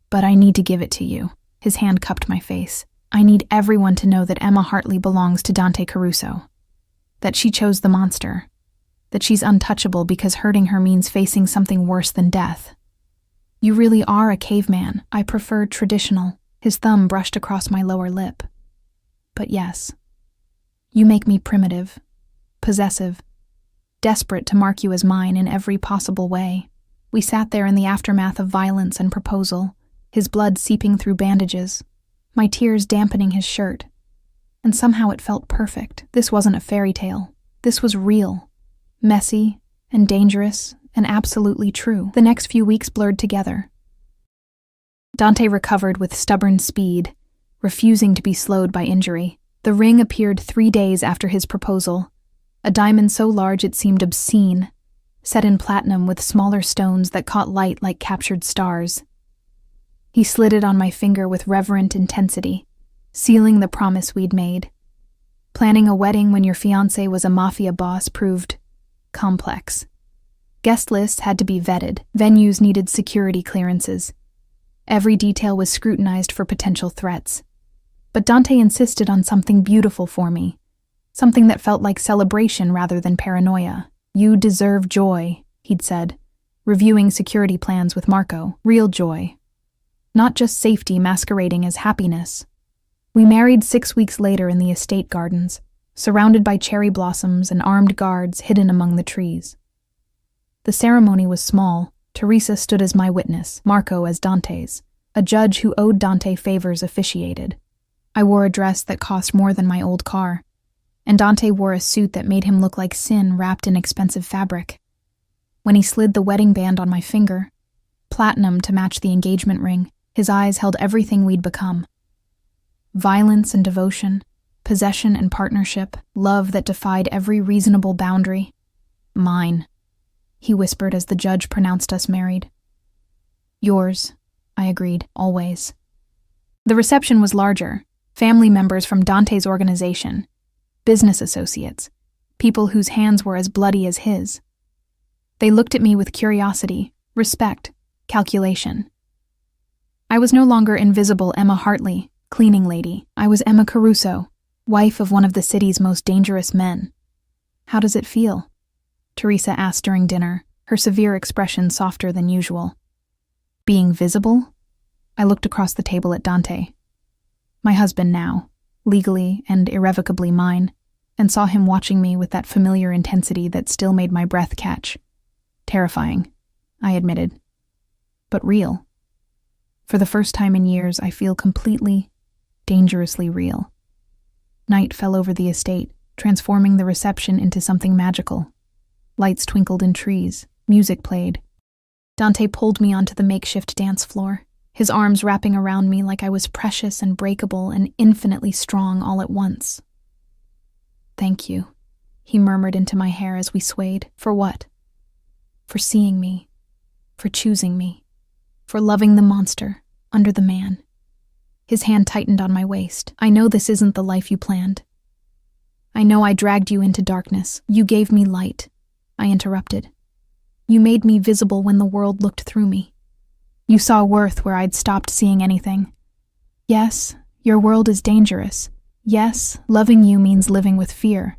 S1: but I need to give it to you." His hand cupped my face. "I need everyone to know that Emma Hartley belongs to Dante Caruso. That she chose the monster. That she's untouchable because hurting her means facing something worse than death. You really are a caveman. I prefer traditional." His thumb brushed across my lower lip. "But yes, you make me primitive, possessive, desperate to mark you as mine in every possible way." We sat there in the aftermath of violence and proposal, his blood seeping through bandages, my tears dampening his shirt. And somehow it felt perfect. This wasn't a fairy tale. This was real, messy and dangerous and absolutely true. The next few weeks blurred together. Dante recovered with stubborn speed, refusing to be slowed by injury. The ring appeared 3 days after his proposal, a diamond so large it seemed obscene, set in platinum with smaller stones that caught light like captured stars. He slid it on my finger with reverent intensity, sealing the promise we'd made. Planning a wedding when your fiancé was a Mafia boss proved complex. Guest lists had to be vetted, venues needed security clearances. Every detail was scrutinized for potential threats. But Dante insisted on something beautiful for me, something that felt like celebration rather than paranoia. "You deserve joy," he'd said, reviewing security plans with Marco. Real joy. Not just safety masquerading as happiness. We married 6 weeks later in the estate gardens, surrounded by cherry blossoms and armed guards hidden among the trees. The ceremony was small. Teresa stood as my witness, Marco as Dante's. A judge who owed Dante favors officiated. I wore a dress that cost more than my old car, and Dante wore a suit that made him look like sin wrapped in expensive fabric. When he slid the wedding band on my finger, platinum to match the engagement ring, his eyes held everything we'd become. Violence and devotion, possession and partnership, love that defied every reasonable boundary. Mine, he whispered as the judge pronounced us married. Yours, I agreed, always. The reception was larger. Family members from Dante's organization, business associates, people whose hands were as bloody as his. They looked at me with curiosity, respect, calculation. I was no longer invisible Emma Hartley, cleaning lady. I was Emma Caruso, wife of one of the city's most dangerous men. "How does it feel?" Teresa asked during dinner, her severe expression softer than usual. "Being visible?" I looked across the table at Dante. My husband now, legally and irrevocably mine, and saw him watching me with that familiar intensity that still made my breath catch. Terrifying, I admitted, but real. For the first time in years, I feel completely, dangerously real. Night fell over the estate, transforming the reception into something magical. Lights twinkled in trees, music played. Dante pulled me onto the makeshift dance floor, his arms wrapping around me like I was precious and breakable and infinitely strong all at once. "Thank you," he murmured into my hair as we swayed. "For what?" "For seeing me, for choosing me, for loving the monster under the man." His hand tightened on my waist. "I know this isn't the life you planned. I know I dragged you into darkness. You gave me light," I interrupted. "You made me visible when the world looked through me. You saw worth where I'd stopped seeing anything. Yes, your world is dangerous. Yes, loving you means living with fear.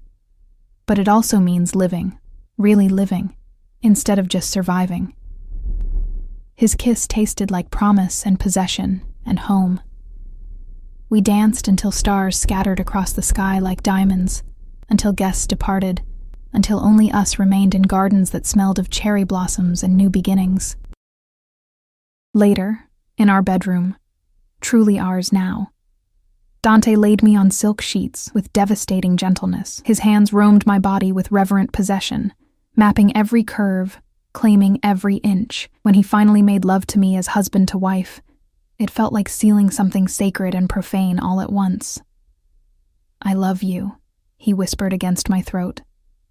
S1: But it also means living, really living, instead of just surviving." His kiss tasted like promise and possession and home. We danced until stars scattered across the sky like diamonds, until guests departed, until only us remained in gardens that smelled of cherry blossoms and new beginnings. Later, in our bedroom, truly ours now, Dante laid me on silk sheets with devastating gentleness. His hands roamed my body with reverent possession, mapping every curve, claiming every inch. When he finally made love to me as husband to wife, it felt like sealing something sacred and profane all at once. "I love you," he whispered against my throat,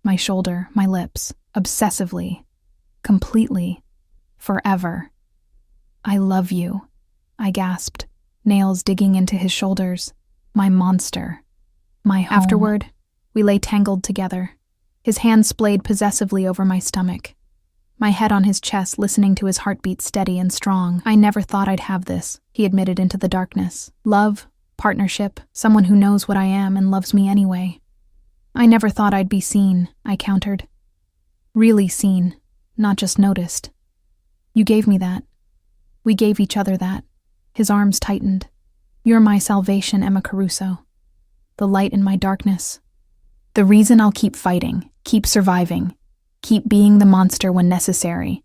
S1: my shoulder, my lips, obsessively, completely, forever. "I love you," I gasped, nails digging into his shoulders. "My monster. My home." Afterward, we lay tangled together. His hand splayed possessively over my stomach, my head on his chest listening to his heartbeat steady and strong. "I never thought I'd have this," he admitted into the darkness. "Love, partnership, someone who knows what I am and loves me anyway. I never thought I'd be seen," I countered. "Really seen, not just noticed. You gave me that. We gave each other that." His arms tightened. "You're my salvation, Emma Caruso. The light in my darkness. The reason I'll keep fighting, keep surviving, keep being the monster when necessary.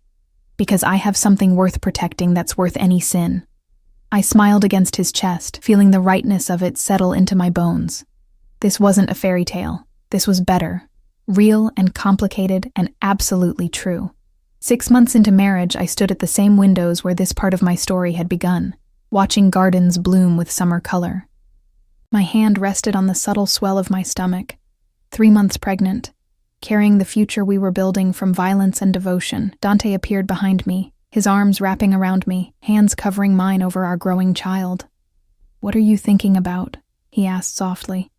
S1: Because I have something worth protecting that's worth any sin." I smiled against his chest, feeling the rightness of it settle into my bones. This wasn't a fairy tale. This was better, real and complicated and absolutely true. 6 months into marriage, I stood at the same windows where this part of my story had begun, watching gardens bloom with summer color, My hand rested on the subtle swell of my stomach. 3 months pregnant, carrying the future we were building from violence and devotion. Dante appeared behind me, his arms wrapping around me, hands covering mine over our growing child. "What are you thinking about?" he asked softly.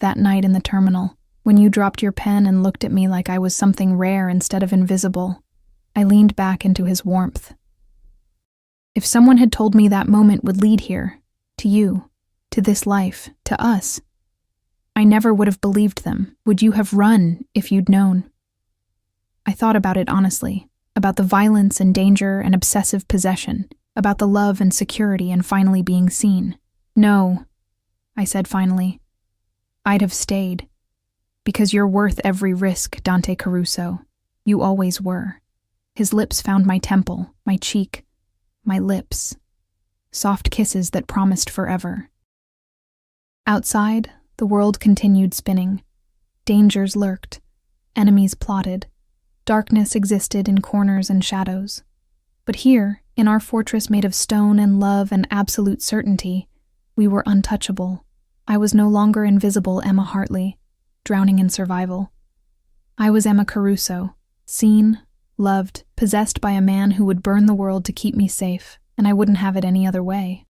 S1: "That night in the terminal, when you dropped your pen and looked at me like I was something rare instead of invisible." I leaned back into his warmth. If someone had told me that moment would lead here, to you, to this life, to us, I never would have believed them. Would you have run if you'd known? I thought about it honestly, about the violence and danger and obsessive possession, about the love and security and finally being seen. "No," I said finally. "I'd have stayed. Because you're worth every risk, Dante Caruso. You always were." His lips found my temple, my cheek, my lips. Soft kisses that promised forever. Outside, the world continued spinning. Dangers lurked. Enemies plotted. Darkness existed in corners and shadows. But here, in our fortress made of stone and love and absolute certainty, we were untouchable. I was no longer invisible Emma Hartley, drowning in survival. I was Emma Caruso, seen, loved, possessed by a man who would burn the world to keep me safe, and I wouldn't have it any other way.